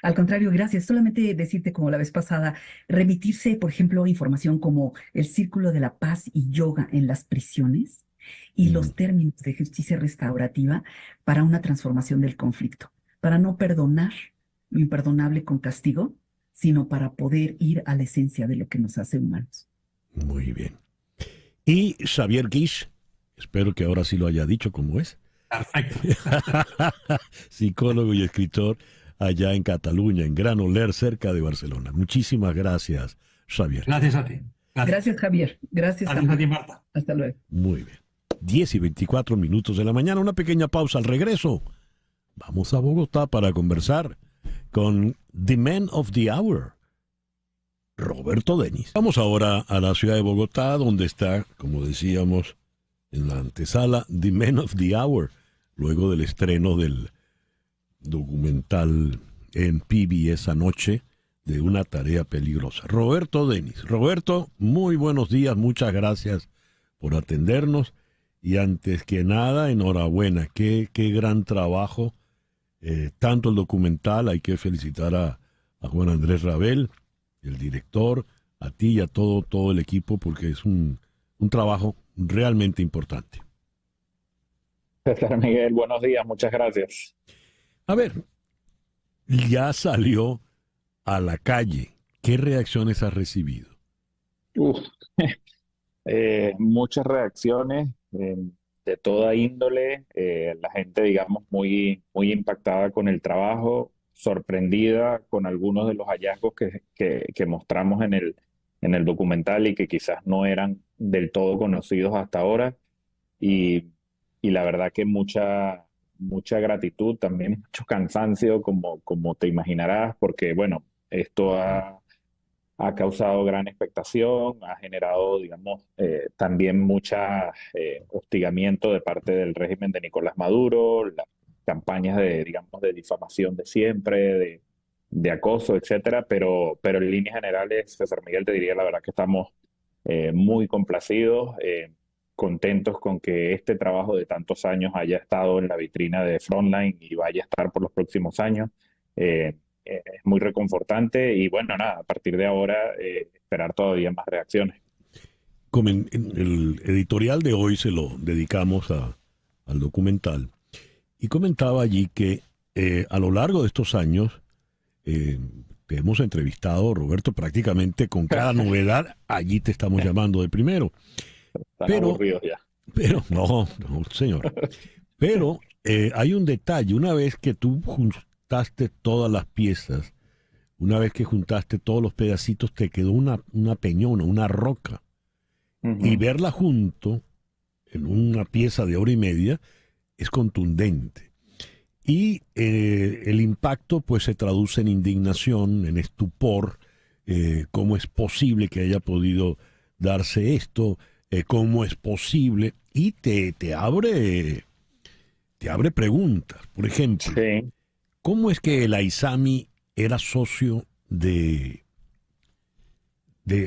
Al contrario, gracias. Solamente decirte, como la vez pasada, remitirse, por ejemplo, a información como el Círculo de la Paz y Yoga en las prisiones y los términos de justicia restaurativa para una transformación del conflicto, para no perdonar lo imperdonable con castigo, sino para poder ir a la esencia de lo que nos hace humanos. Muy bien. Y Xavier Guix, espero que ahora sí lo haya dicho como es. Perfecto. Psicólogo y escritor allá en Cataluña, en Granollers, cerca de Barcelona. Muchísimas gracias, Xavier. Gracias a ti. Gracias, Javier. Gracias a ti, Marta. Hasta luego. Muy bien. 10:24 de la mañana, una pequeña pausa al regreso. Vamos a Bogotá para conversar con The Man of the Hour, Roberto Denis. Vamos ahora a la ciudad de Bogotá, donde está, como decíamos, en la antesala, The Man of the Hour, luego del estreno del documental en PBS anoche de Una tarea peligrosa. Roberto Denis. Roberto, muy buenos días, muchas gracias por atendernos y antes que nada, enhorabuena, qué gran trabajo, tanto el documental, hay que felicitar a Juan Andrés Rabel, el director, a ti y a todo el equipo, porque es un trabajo realmente importante. César Miguel, buenos días, muchas gracias. A ver, ya salió a la calle. ¿Qué reacciones has recibido? Muchas reacciones de toda índole, la gente, digamos, muy impactada con el trabajo, sorprendida con algunos de los hallazgos que mostramos en el documental y que quizás no eran del todo conocidos hasta ahora. Y la verdad que mucha gratitud, también mucho cansancio, como te imaginarás, porque bueno, esto ha causado gran expectación, ha generado, digamos, también mucha hostigamiento de parte del régimen de Nicolás Maduro, las campañas digamos, de difamación de siempre, de acoso, etcétera, pero en líneas generales, César Miguel, te diría la verdad que estamos muy complacidos, contentos con que este trabajo de tantos años haya estado en la vitrina de Frontline y vaya a estar por los próximos años. Es muy reconfortante y bueno, nada, a partir de ahora esperar todavía más reacciones. El editorial de hoy se lo dedicamos al documental y comentaba allí que a lo largo de estos años te hemos entrevistado, Roberto, prácticamente con cada novedad, allí te estamos llamando de primero. Están aburridos ya. Pero no, señor. Pero hay un detalle, una vez que tú juntaste todas las piezas, una vez que juntaste todos los pedacitos, te quedó una peñona, una roca. Y verla junto en una pieza de 1 hora y media es contundente. Y el impacto pues se traduce en indignación, en estupor. ¿Cómo es posible que haya podido darse esto? ¿Cómo es posible? Y te abre preguntas. Por ejemplo, sí. ¿Cómo es que el Aizami era socio de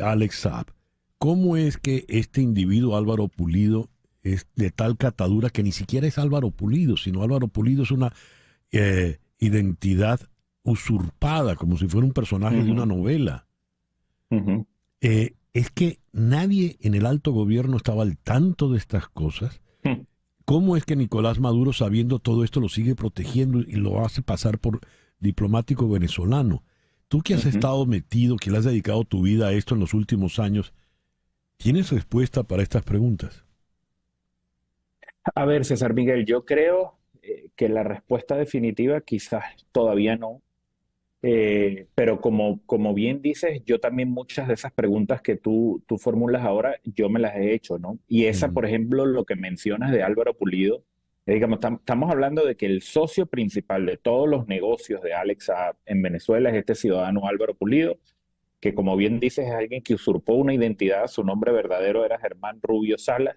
Alex Saab? ¿cómo es que este individuo Álvaro Pulido es de tal catadura que ni siquiera es Álvaro Pulido, sino Álvaro Pulido es una identidad usurpada, como si fuera un personaje de una novela? Es que nadie en el alto gobierno estaba al tanto de estas cosas. ¿Cómo es que Nicolás Maduro, sabiendo todo esto, lo sigue protegiendo y lo hace pasar por diplomático venezolano? Tú que has estado metido, que le has dedicado tu vida a esto en los últimos años, ¿tienes respuesta para estas preguntas? A ver, César Miguel, yo creo que la respuesta definitiva quizás todavía no. Pero como bien dices, yo también muchas de esas preguntas que tú formulas ahora, yo me las he hecho, ¿no? Y esa, por ejemplo, lo que mencionas de Álvaro Pulido, digamos, estamos hablando de que el socio principal de todos los negocios de Alex Saab en Venezuela es este ciudadano Álvaro Pulido, que como bien dices es alguien que usurpó una identidad, su nombre verdadero era Germán Rubio Salas,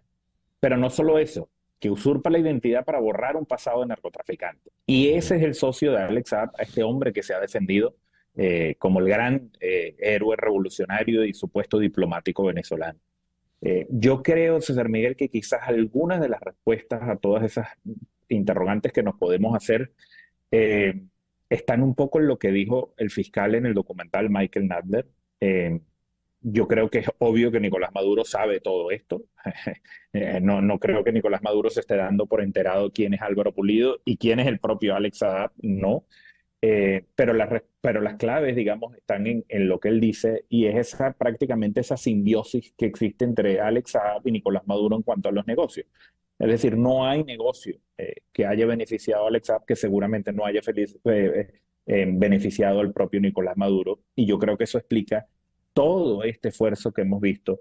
pero no solo eso, que usurpa la identidad para borrar un pasado de narcotraficante. Y ese es el socio de Alex Saab, a este hombre que se ha defendido como el gran héroe revolucionario y supuesto diplomático venezolano. Yo creo, César Miguel, que quizás algunas de las respuestas a todas esas interrogantes que nos podemos hacer están un poco en lo que dijo el fiscal en el documental Michael Nadler. Yo creo que es obvio que Nicolás Maduro sabe todo esto. No creo que Nicolás Maduro se esté dando por enterado quién es Álvaro Pulido y quién es el propio Alex Saab, no. Pero las claves, digamos, están en lo que él dice, y es prácticamente esa simbiosis que existe entre Alex Saab y Nicolás Maduro en cuanto a los negocios. Es decir, no hay negocio que haya beneficiado a Alex Saab que seguramente no haya beneficiado al propio Nicolás Maduro, y yo creo que eso explica todo este esfuerzo que hemos visto,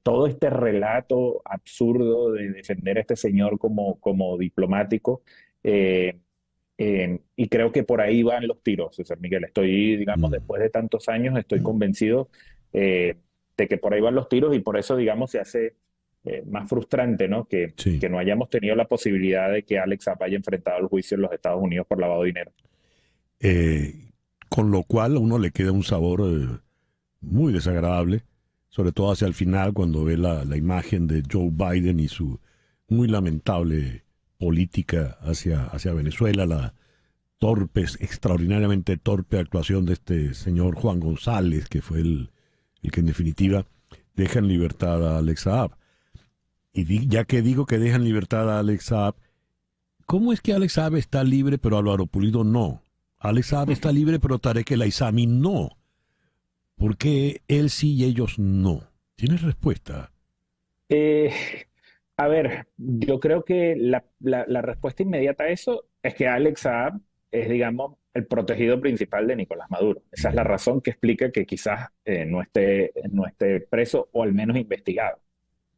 todo este relato absurdo de defender a este señor como diplomático, y creo que por ahí van los tiros, César Miguel. Estoy, digamos, después de tantos años, estoy convencido de que por ahí van los tiros, y por eso, digamos, se hace más frustrante, ¿no? Que no hayamos tenido la posibilidad de que Alex Saab haya enfrentado el juicio en los Estados Unidos por lavado de dinero. Con lo cual a uno le queda un sabor muy desagradable, sobre todo hacia el final, cuando ve la imagen de Joe Biden y su muy lamentable política hacia Venezuela, la extraordinariamente torpe actuación de este señor Juan González, que fue el que en definitiva deja en libertad a Alex Saab. Y ya que digo que deja en libertad a Alex Saab, ¿cómo es que Alex Saab está libre pero Álvaro Pulido no? Alex Saab está libre pero Tarek El Aissami no. ¿Por qué él sí y ellos no? ¿Tienes respuesta? A ver, yo creo que la respuesta inmediata a eso es que Alex Saab es, digamos, el protegido principal de Nicolás Maduro. Esa es la razón que explica que quizás no esté preso, o al menos investigado.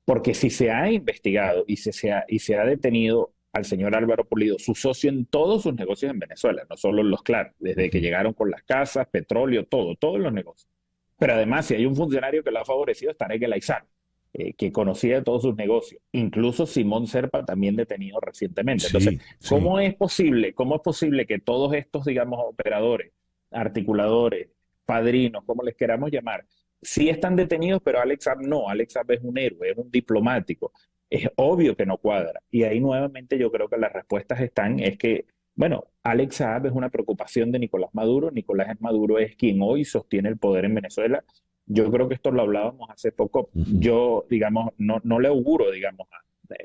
Porque si se ha investigado y se ha detenido al señor Álvaro Pulido, su socio en todos sus negocios en Venezuela, no solo en los claros, desde que llegaron con las casas, petróleo, todos los negocios. Pero además, si hay un funcionario que lo ha favorecido, es Tarek El Aissami, que conocía todos sus negocios. Incluso Simón Serpa, también detenido recientemente. Entonces, ¿cómo es posible que todos estos, digamos, operadores, articuladores, padrinos, como les queramos llamar, sí están detenidos, pero Alex Saab no? Alex Saab es un héroe, es un diplomático. Es obvio que no cuadra. Y ahí nuevamente yo creo que las respuestas es que, bueno, Alex Saab es una preocupación de Nicolás Maduro. Nicolás Maduro es quien hoy sostiene el poder en Venezuela. Yo creo que esto lo hablábamos hace poco. Yo, digamos, no le auguro, digamos,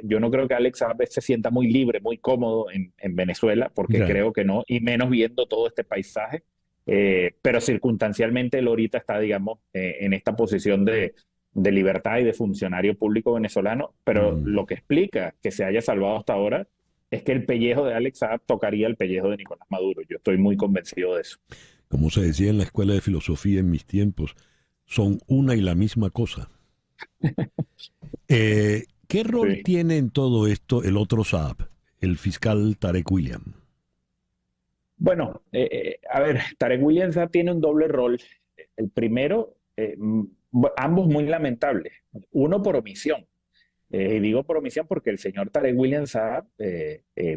yo no creo que Alex Saab se sienta muy libre, muy cómodo en Venezuela, porque creo que no, y menos viendo todo este paisaje. Pero circunstancialmente él ahorita está, digamos, en esta posición de libertad y de funcionario público venezolano, pero lo que explica que se haya salvado hasta ahora es que el pellejo de Alex Saab tocaría el pellejo de Nicolás Maduro. Yo estoy muy convencido de eso. Como se decía en la escuela de filosofía en mis tiempos, son una y la misma cosa. ¿Qué rol tiene en todo esto el otro Saab, el fiscal Tarek William? Bueno, a ver, Tarek William Saab tiene un doble rol. El primero, ambos muy lamentables. Uno por omisión. Digo por omisión porque el señor Tarek William Saab,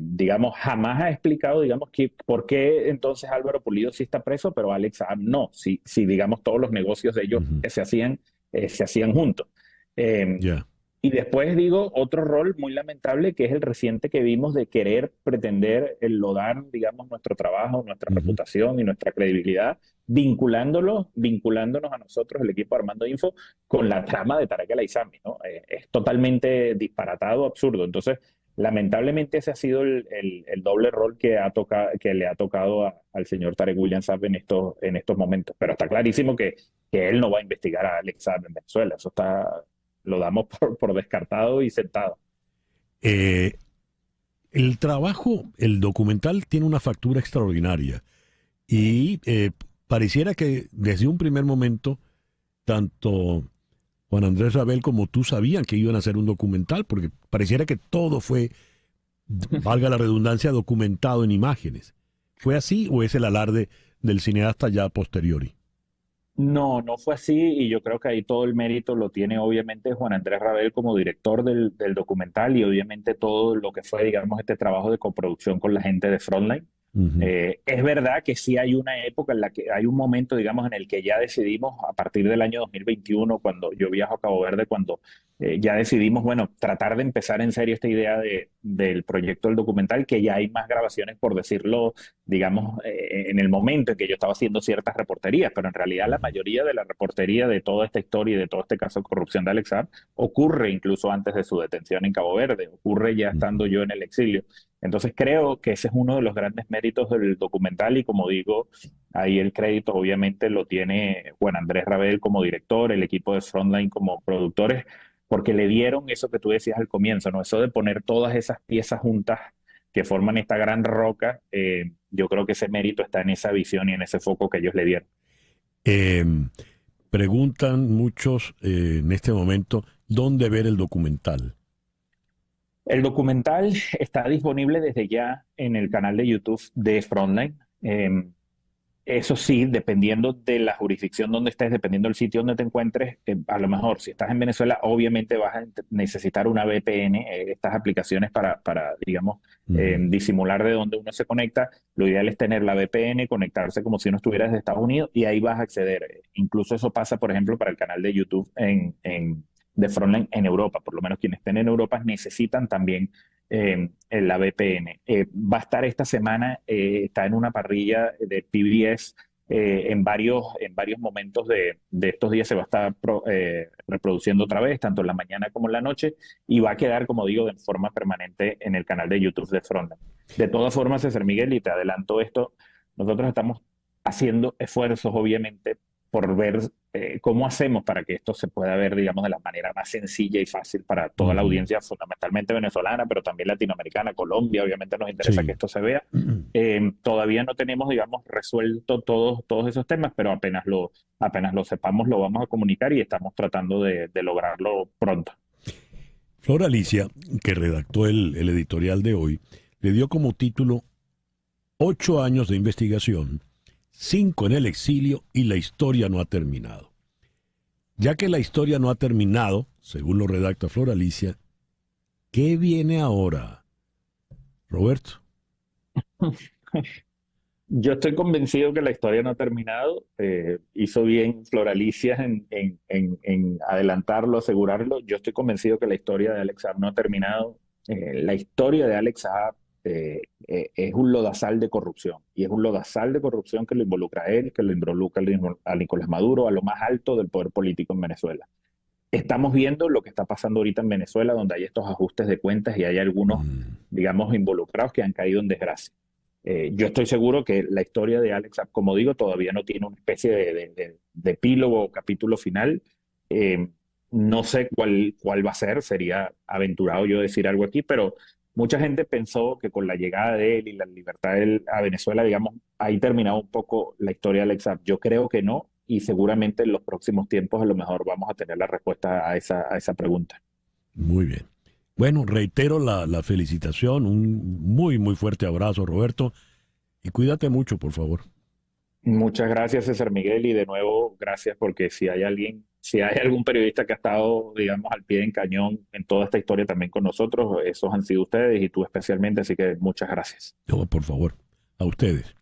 digamos, jamás ha explicado, digamos, por qué entonces Álvaro Pulido sí está preso, pero Alex Saab no. Si digamos, todos los negocios de ellos se hacían juntos. Ya. Y después digo otro rol muy lamentable que es el reciente que vimos de querer pretender enlodar, digamos, nuestro trabajo, nuestra Ujú. reputación y nuestra credibilidad, vinculándonos a nosotros, el equipo Armando Info, con la trama de Tarek El Aissami, ¿no? Es totalmente disparatado, absurdo. Entonces, lamentablemente ese ha sido el doble rol que le ha tocado al señor Tarek William Saab en estos momentos. Pero está clarísimo que él no va a investigar a Alex Saab en Venezuela. Eso lo damos por descartado y sentado. Eh, el trabajo, el documental tiene una factura extraordinaria y pareciera que desde un primer momento tanto Juan Andrés Rabel como tú sabían que iban a hacer un documental, porque pareciera que todo fue, valga la redundancia, documentado en imágenes. ¿Fue así o es el alarde del cineasta ya a posteriori? No, no fue así y yo creo que ahí todo el mérito lo tiene obviamente Juan Andrés Rabel como director del documental y obviamente todo lo que fue, digamos, este trabajo de coproducción con la gente de Frontline. Ujú. Es verdad que sí hay una época en la que hay un momento, digamos, en el que ya decidimos, a partir del año 2021, cuando yo viajo a Cabo Verde, cuando ya decidimos, bueno, tratar de empezar en serio esta idea del proyecto del documental, que ya hay más grabaciones, por decirlo, digamos, en el momento en que yo estaba haciendo ciertas reporterías, pero en realidad la mayoría de la reportería de toda esta historia y de todo este caso de corrupción de Alex Saab ocurre incluso antes de su detención en Cabo Verde, ocurre ya estando yo en el exilio. Entonces creo que ese es uno de los grandes méritos del documental y como digo, ahí el crédito obviamente lo tiene Juan Andrés Rabel como director, el equipo de Frontline como productores, porque le dieron eso que tú decías al comienzo, ¿no? Eso de poner todas esas piezas juntas que forman esta gran roca, yo creo que ese mérito está en esa visión y en ese foco que ellos le dieron. Eh, Preguntan muchos en este momento dónde ver el documental. El documental está disponible desde ya en el canal de YouTube de Frontline. Eso sí, dependiendo de la jurisdicción donde estés, dependiendo del sitio donde te encuentres, a lo mejor si estás en Venezuela, obviamente vas a necesitar una VPN, estas aplicaciones para digamos, disimular de dónde uno se conecta. Lo ideal es tener la VPN, conectarse como si uno estuviera desde Estados Unidos y ahí vas a acceder. Incluso eso pasa, por ejemplo, para el canal de YouTube de Frontline en Europa. Por lo menos quienes estén en Europa necesitan también en la VPN. Va a estar esta semana, está en una parrilla de PBS en varios momentos de estos días se va a estar reproduciendo otra vez, tanto en la mañana como en la noche, y va a quedar, como digo, de forma permanente en el canal de YouTube de Frontline. De todas formas, César Miguel, y te adelanto esto, nosotros estamos haciendo esfuerzos, obviamente, por ver cómo hacemos para que esto se pueda ver, digamos, de la manera más sencilla y fácil para toda la audiencia, fundamentalmente venezolana, pero también latinoamericana, Colombia, obviamente nos interesa Sí. que esto se vea. Todavía no tenemos, digamos, resuelto todos esos temas, pero apenas lo sepamos, lo vamos a comunicar y estamos tratando de lograrlo pronto. Flor Alicia, que redactó el editorial de hoy, le dio como título 8 años de investigación, 5 en el exilio y la historia no ha terminado. Ya que la historia no ha terminado, según lo redacta Flor Alicia, ¿qué viene ahora, Roberto? Yo estoy convencido que la historia no ha terminado. Hizo bien Flor Alicia en adelantarlo, asegurarlo. Yo estoy convencido que la historia de Alex Saab no ha terminado. La historia de Alex Saab es un lodazal de corrupción. Y es un lodazal de corrupción que lo involucra a él, que lo involucra a Nicolás Maduro, a lo más alto del poder político en Venezuela. Estamos viendo lo que está pasando ahorita en Venezuela, donde hay estos ajustes de cuentas y hay algunos, digamos, involucrados que han caído en desgracia. Yo estoy seguro que la historia de Alex Saab, como digo, todavía no tiene una especie de epílogo o capítulo final. No sé cuál va a ser, sería aventurado yo decir algo aquí, pero mucha gente pensó que con la llegada de él y la libertad de él a Venezuela, digamos, ahí terminaba un poco la historia de Alex Saab. Yo creo que no, y seguramente en los próximos tiempos a lo mejor vamos a tener la respuesta a esa pregunta. Muy bien. Bueno, reitero la felicitación, un muy, muy fuerte abrazo, Roberto, y cuídate mucho, por favor. Muchas gracias, César Miguel, y de nuevo, gracias porque si hay algún periodista que ha estado, digamos, al pie del cañón en toda esta historia también con nosotros, esos han sido ustedes y tú especialmente, así que muchas gracias. No, por favor, a ustedes.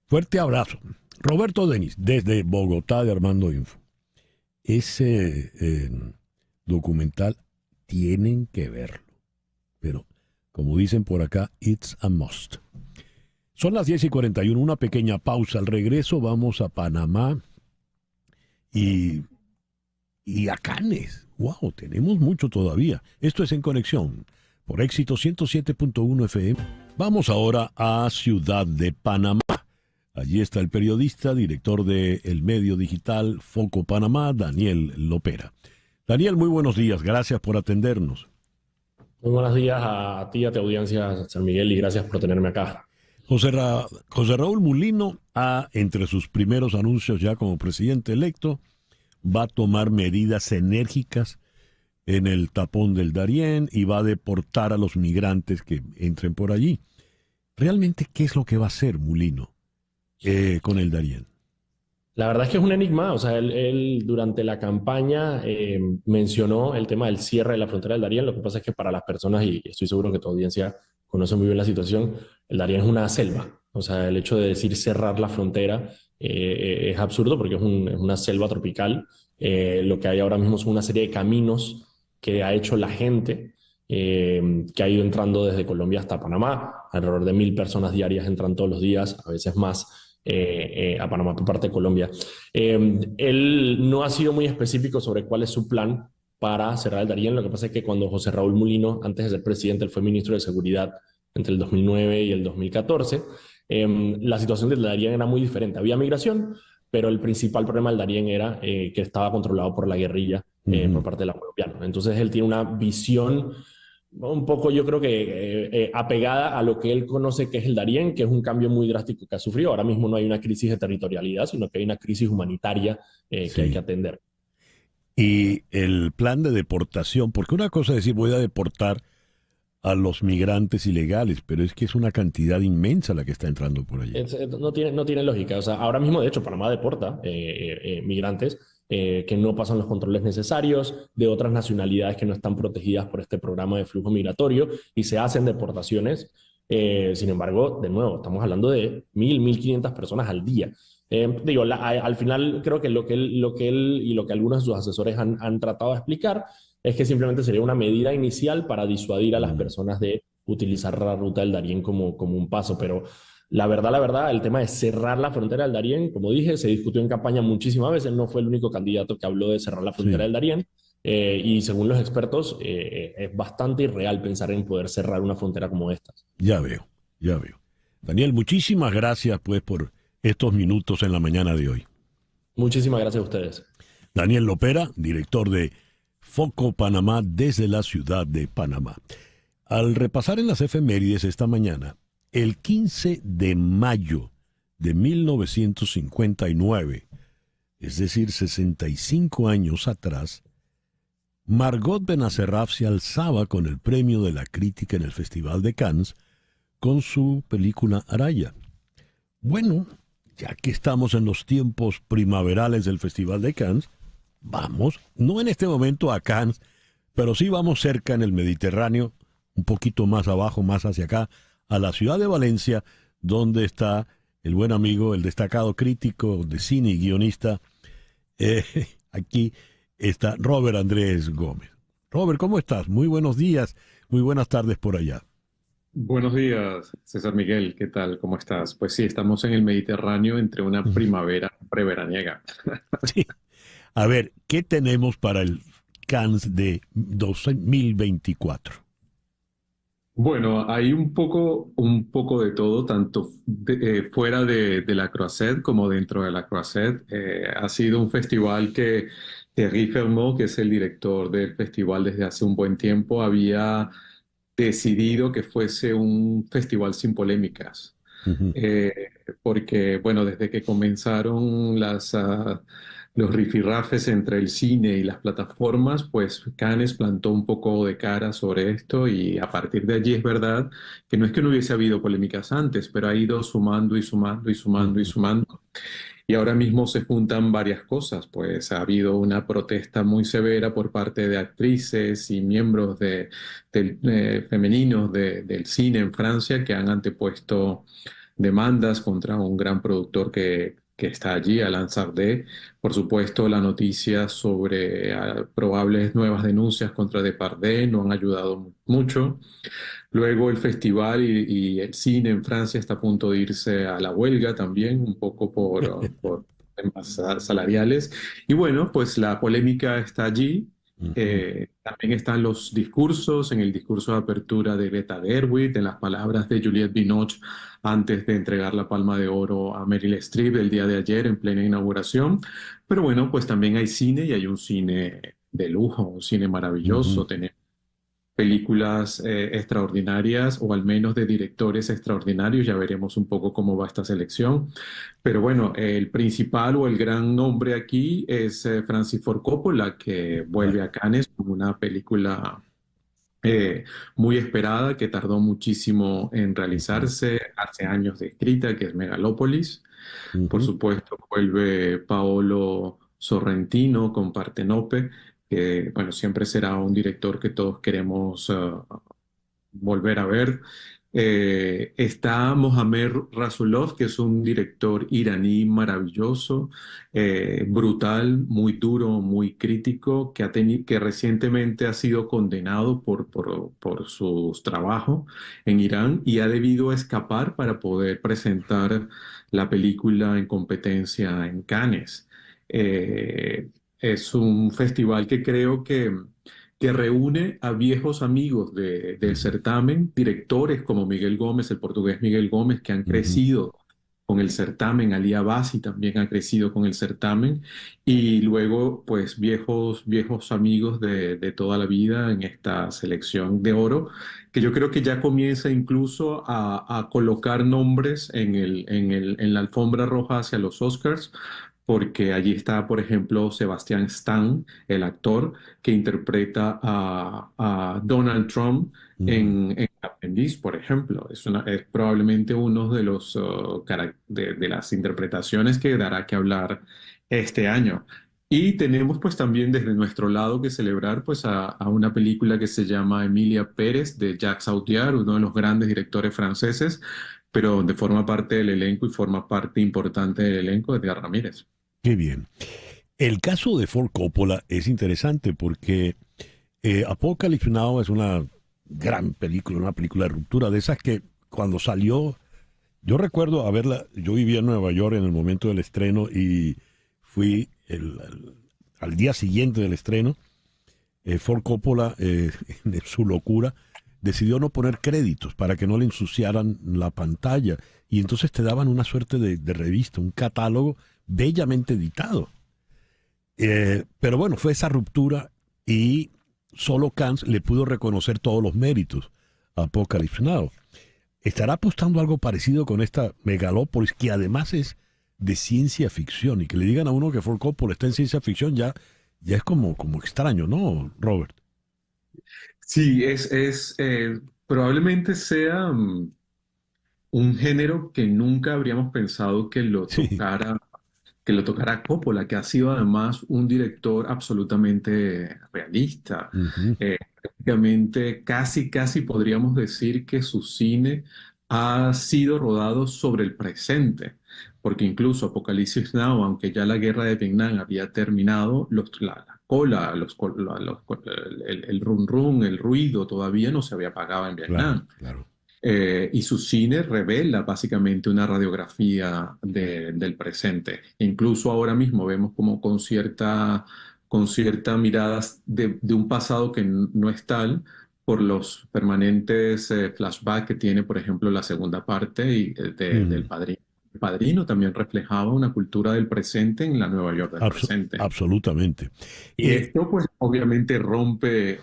Fuerte abrazo. Roberto Denis, desde Bogotá de Armando Info. documental, tienen que verlo. Pero, como dicen por acá, it's a must. Son las 10:41, una pequeña pausa. Al regreso vamos a Panamá y a Cannes. ¡Wow! Tenemos mucho todavía. Esto es En Conexión, por Éxito 107.1 FM. Vamos ahora a Ciudad de Panamá. Allí está el periodista, director del medio digital Foco Panamá, Daniel Lopera. Daniel, muy buenos días. Gracias por atendernos. Muy buenos días a ti, a tu audiencia, San Miguel, y gracias por tenerme acá. José Raúl Mulino, entre sus primeros anuncios ya como presidente electo, va a tomar medidas enérgicas en el tapón del Darién y va a deportar a los migrantes que entren por allí. ¿Realmente qué es lo que va a hacer Mulino con el Darién? La verdad es que es un enigma. O sea, él durante la campaña mencionó el tema del cierre de la frontera del Darién. Lo que pasa es que para las personas, y estoy seguro que tu audiencia conoce muy bien la situación, el Darién es una selva. O sea, el hecho de decir cerrar la frontera es absurdo porque es una selva tropical. Lo que hay ahora mismo son una serie de caminos que ha hecho la gente que ha ido entrando desde Colombia hasta Panamá. Alrededor de 1.000 personas diarias entran todos los días, a veces más, a Panamá por parte de Colombia. Él no ha sido muy específico sobre cuál es su plan para cerrar el Darién. Lo que pasa es que cuando José Raúl Mulino, antes de ser presidente, él fue ministro de Seguridad entre el 2009 y el 2014, la situación del Darién era muy diferente. Había migración, pero el principal problema del Darién era que estaba controlado por la guerrilla por parte de los colombianos. Entonces él tiene una visión un poco, yo creo que apegada a lo que él conoce que es el Darién, que es un cambio muy drástico que ha sufrido. Ahora mismo no hay una crisis de territorialidad, sino que hay una crisis humanitaria que hay que atender. Y el plan de deportación, porque una cosa es decir voy a deportar a los migrantes ilegales, pero es que es una cantidad inmensa la que está entrando por allí. No tiene lógica. O sea, ahora mismo, de hecho, Panamá deporta migrantes que no pasan los controles necesarios, de otras nacionalidades que no están protegidas por este programa de flujo migratorio, y se hacen deportaciones. Sin embargo, de nuevo, estamos hablando de 1.500 personas al día. Al final creo que lo que él y lo que algunos de sus asesores han tratado de explicar es que simplemente sería una medida inicial para disuadir a las personas de utilizar la ruta del Darién como un paso. Pero la verdad, el tema de cerrar la frontera del Darién, como dije, se discutió en campaña muchísimas veces. No fue el único candidato que habló de cerrar la frontera del Darién. Y según los expertos, es bastante irreal pensar en poder cerrar una frontera como esta. Ya veo. Daniel, muchísimas gracias pues por estos minutos en la mañana de hoy. Muchísimas gracias a ustedes. Daniel Lopera, director de Foco Panamá desde la ciudad de Panamá. Al repasar en las efemérides esta mañana, el 15 de mayo de 1959, es decir, 65 años atrás, Margot Benacerraf se alzaba con el premio de la crítica en el Festival de Cannes con su película Araya. Bueno, ya que estamos en los tiempos primaverales del Festival de Cannes, vamos, no en este momento a Cannes, pero sí vamos cerca en el Mediterráneo, un poquito más abajo, más hacia acá, a la ciudad de Valencia, donde está el buen amigo, el destacado crítico de cine y guionista. Aquí está Robert Andrés Gómez. Robert, ¿cómo estás? Muy buenos días, muy buenas tardes por allá. Buenos días, César Miguel, ¿qué tal? ¿Cómo estás? Pues sí, estamos en el Mediterráneo entre una primavera preveraniega. Sí. A ver, ¿qué tenemos para el Cannes de 2024? Bueno, hay un poco de todo, tanto fuera de la Croisette como dentro de la Croisette. Ha sido un festival que Thierry Fermaux, que es el director del festival desde hace un buen tiempo, había decidido que fuese un festival sin polémicas. Porque, bueno, desde que comenzaron los rifirrafes entre el cine y las plataformas, pues Cannes plantó un poco de cara sobre esto, y a partir de allí es verdad que no es que no hubiese habido polémicas antes, pero ha ido sumando y sumando y sumando y sumando. Y ahora mismo se juntan varias cosas, pues ha habido una protesta muy severa por parte de actrices y miembros femeninos del cine en Francia, que han antepuesto demandas contra un gran productor que que está allí, Alain Sardé. Por supuesto, la noticia sobre probables nuevas denuncias contra Depardieu no han ayudado mucho. Luego el festival y el cine en Francia está a punto de irse a la huelga también, un poco por temas salariales. Y bueno, pues la polémica está allí. También están los discursos, en el discurso de apertura de Greta Gerwig, en las palabras de Juliette Binoche antes de entregar la Palma de Oro a Meryl Streep el día de ayer en plena inauguración. Pero bueno, pues también hay cine y hay un cine de lujo, un cine maravilloso. Tenemos películas extraordinarias o al menos de directores extraordinarios. Ya veremos un poco cómo va esta selección. Pero bueno, el principal o el gran nombre aquí es Francis Ford Coppola, que vuelve a Cannes con una película muy esperada que tardó muchísimo en realizarse, hace años de escrita, que es Megalópolis. Por supuesto, vuelve Paolo Sorrentino con Partenope, que bueno, siempre será un director que todos queremos volver a ver. Está Mohamed Rasulov, que es un director iraní maravilloso, brutal, muy duro, muy crítico, que recientemente ha sido condenado por sus trabajos en Irán y ha debido escapar para poder presentar la película en competencia en Cannes. Es un festival que creo que reúne a viejos amigos del certamen, directores como Miguel Gómez, el portugués Miguel Gómez, que han crecido con el certamen, Ali Abassi también ha crecido con el certamen, y luego pues viejos amigos de toda la vida en esta selección de oro, que yo creo que ya comienza incluso a colocar nombres en la alfombra roja hacia los Oscars, porque allí está, por ejemplo, Sebastián Stan, el actor que interpreta a Donald Trump en Aprendiz, por ejemplo. Es probablemente uno de de las interpretaciones que dará que hablar este año. Y tenemos pues también desde nuestro lado que celebrar pues a una película que se llama Emilia Pérez de Jacques Audiard, uno de los grandes directores franceses, pero donde forma parte del elenco y forma parte importante del elenco de Edgar Ramírez. Qué bien. El caso de Ford Coppola es interesante porque Apocalypse Now es una gran película, una película de ruptura, de esas que cuando salió, yo recuerdo haberla, yo vivía en Nueva York en el momento del estreno y fui al día siguiente del estreno. Ford Coppola, en su locura, decidió no poner créditos para que no le ensuciaran la pantalla y entonces te daban una suerte de revista, un catálogo bellamente editado. Pero bueno, fue esa ruptura y solo Cannes le pudo reconocer todos los méritos a Apocalypse Now. ¿Estará apostando algo parecido con esta Megalópolis, que además es de ciencia ficción? Y que le digan a uno que Ford Coppola está en ciencia ficción ya es como extraño, ¿no, Robert? Sí, probablemente sea un género que nunca habríamos pensado que lo tocara Coppola, que ha sido además un director absolutamente realista. Prácticamente casi podríamos decir que su cine ha sido rodado sobre el presente, porque incluso Apocalipsis Now, aunque ya la guerra de Vietnam había terminado, la cola, el rum rum, el ruido todavía no se había apagado en Vietnam. Claro. Y su cine revela básicamente una radiografía del presente. Incluso ahora mismo vemos como con cierta mirada de un pasado que no es tal, por los permanentes flashbacks que tiene, por ejemplo, la segunda parte del Padrino. El Padrino también reflejaba una cultura del presente en la Nueva York del presente. Absolutamente. Y esto, pues, obviamente rompe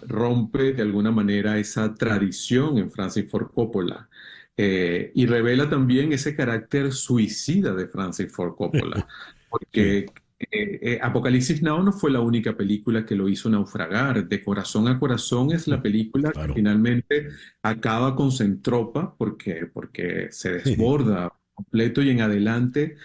de alguna manera esa tradición en Francis Ford Coppola y revela también ese carácter suicida de Francis Ford Coppola, porque Apocalipsis Now no fue la única película que lo hizo naufragar. De Corazón a Corazón es la película que finalmente acaba con Zentropa porque se desborda completo y en adelante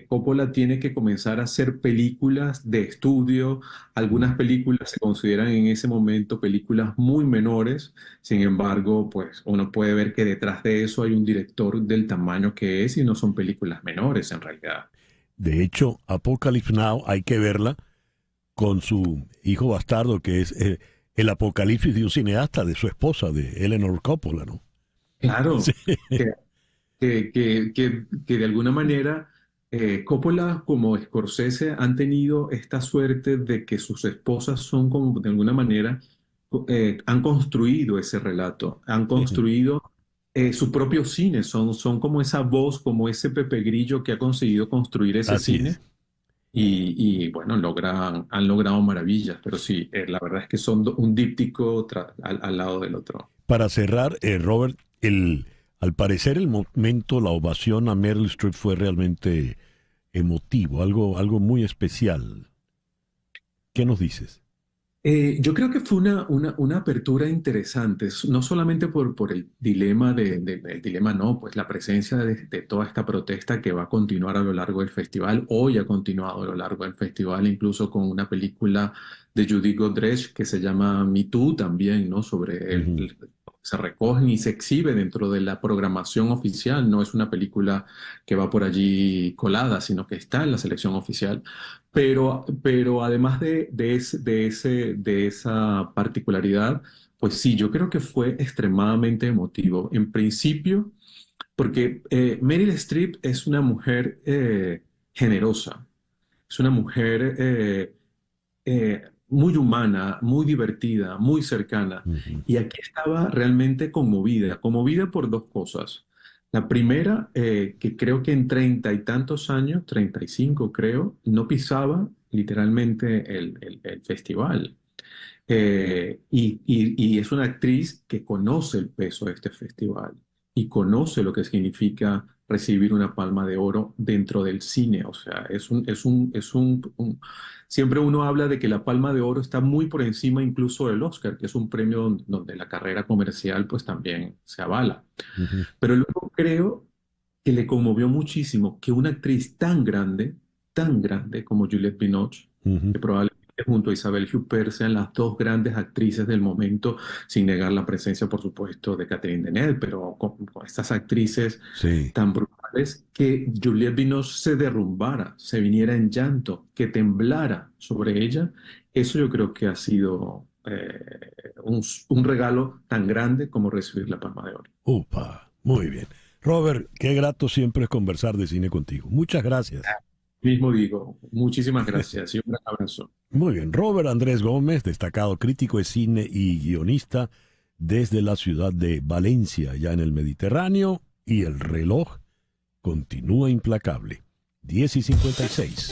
Coppola tiene que comenzar a hacer películas de estudio. Algunas películas se consideran en ese momento películas muy menores. Sin embargo, pues uno puede ver que detrás de eso hay un director del tamaño que es y no son películas menores en realidad. De hecho, Apocalypse Now hay que verla con su hijo bastardo, que es el apocalipsis de un cineasta, de su esposa, de Eleanor Coppola, ¿no? Claro, Sí. que de alguna manera Coppola como Scorsese han tenido esta suerte de que sus esposas son como de alguna manera han construido ese relato, han construido su propio cine, son como esa voz, como ese Pepe Grillo que ha conseguido construir ese Así cine. es. Bueno, han logrado maravillas, pero sí, la verdad es que son un díptico al lado del otro. Para cerrar, Robert, al parecer el momento, la ovación a Meryl Streep fue realmente emotivo, algo muy especial. ¿Qué nos dices? Yo creo que fue una apertura interesante, no solamente por el dilema el dilema no, pues la presencia de toda esta protesta que va a continuar a lo largo del festival. Hoy ha continuado a lo largo del festival, incluso con una película de Judy Godrèche que se llama Me Too también, ¿no? Sobre se recogen y se exhibe dentro de la programación oficial, no es una película que va por allí colada, sino que está en la selección oficial. Pero además de esa particularidad, pues sí, yo creo que fue extremadamente emotivo. En principio, porque Meryl Streep es una mujer generosa, es una mujer muy humana, muy divertida, muy cercana. Y aquí estaba realmente conmovida por dos cosas. La primera, que creo que en 30 y tantos años, 35 creo, no pisaba literalmente el festival. Y es una actriz que conoce el peso de este festival y conoce lo que significa recibir una Palma de Oro dentro del cine. O sea, siempre uno habla de que la Palma de Oro está muy por encima incluso del Oscar, que es un premio donde la carrera comercial pues también se avala. Pero luego creo que le conmovió muchísimo que una actriz tan grande como Juliette Binoche, que probablemente junto a Isabelle Huppert sean las dos grandes actrices del momento, sin negar la presencia, por supuesto, de Catherine Deneuve, pero con estas actrices tan brutales, que Juliette Binoche se derrumbara, se viniera en llanto, que temblara sobre ella, eso yo creo que ha sido un regalo tan grande como recibir la Palma de Oro. Upa, muy bien. Robert, qué grato siempre es conversar de cine contigo. Muchas gracias. Mismo digo, muchísimas gracias y un gran abrazo. Muy bien, Robert Andrés Gómez, destacado crítico de cine y guionista desde la ciudad de Valencia, ya en el Mediterráneo, y el reloj continúa implacable. 10:56.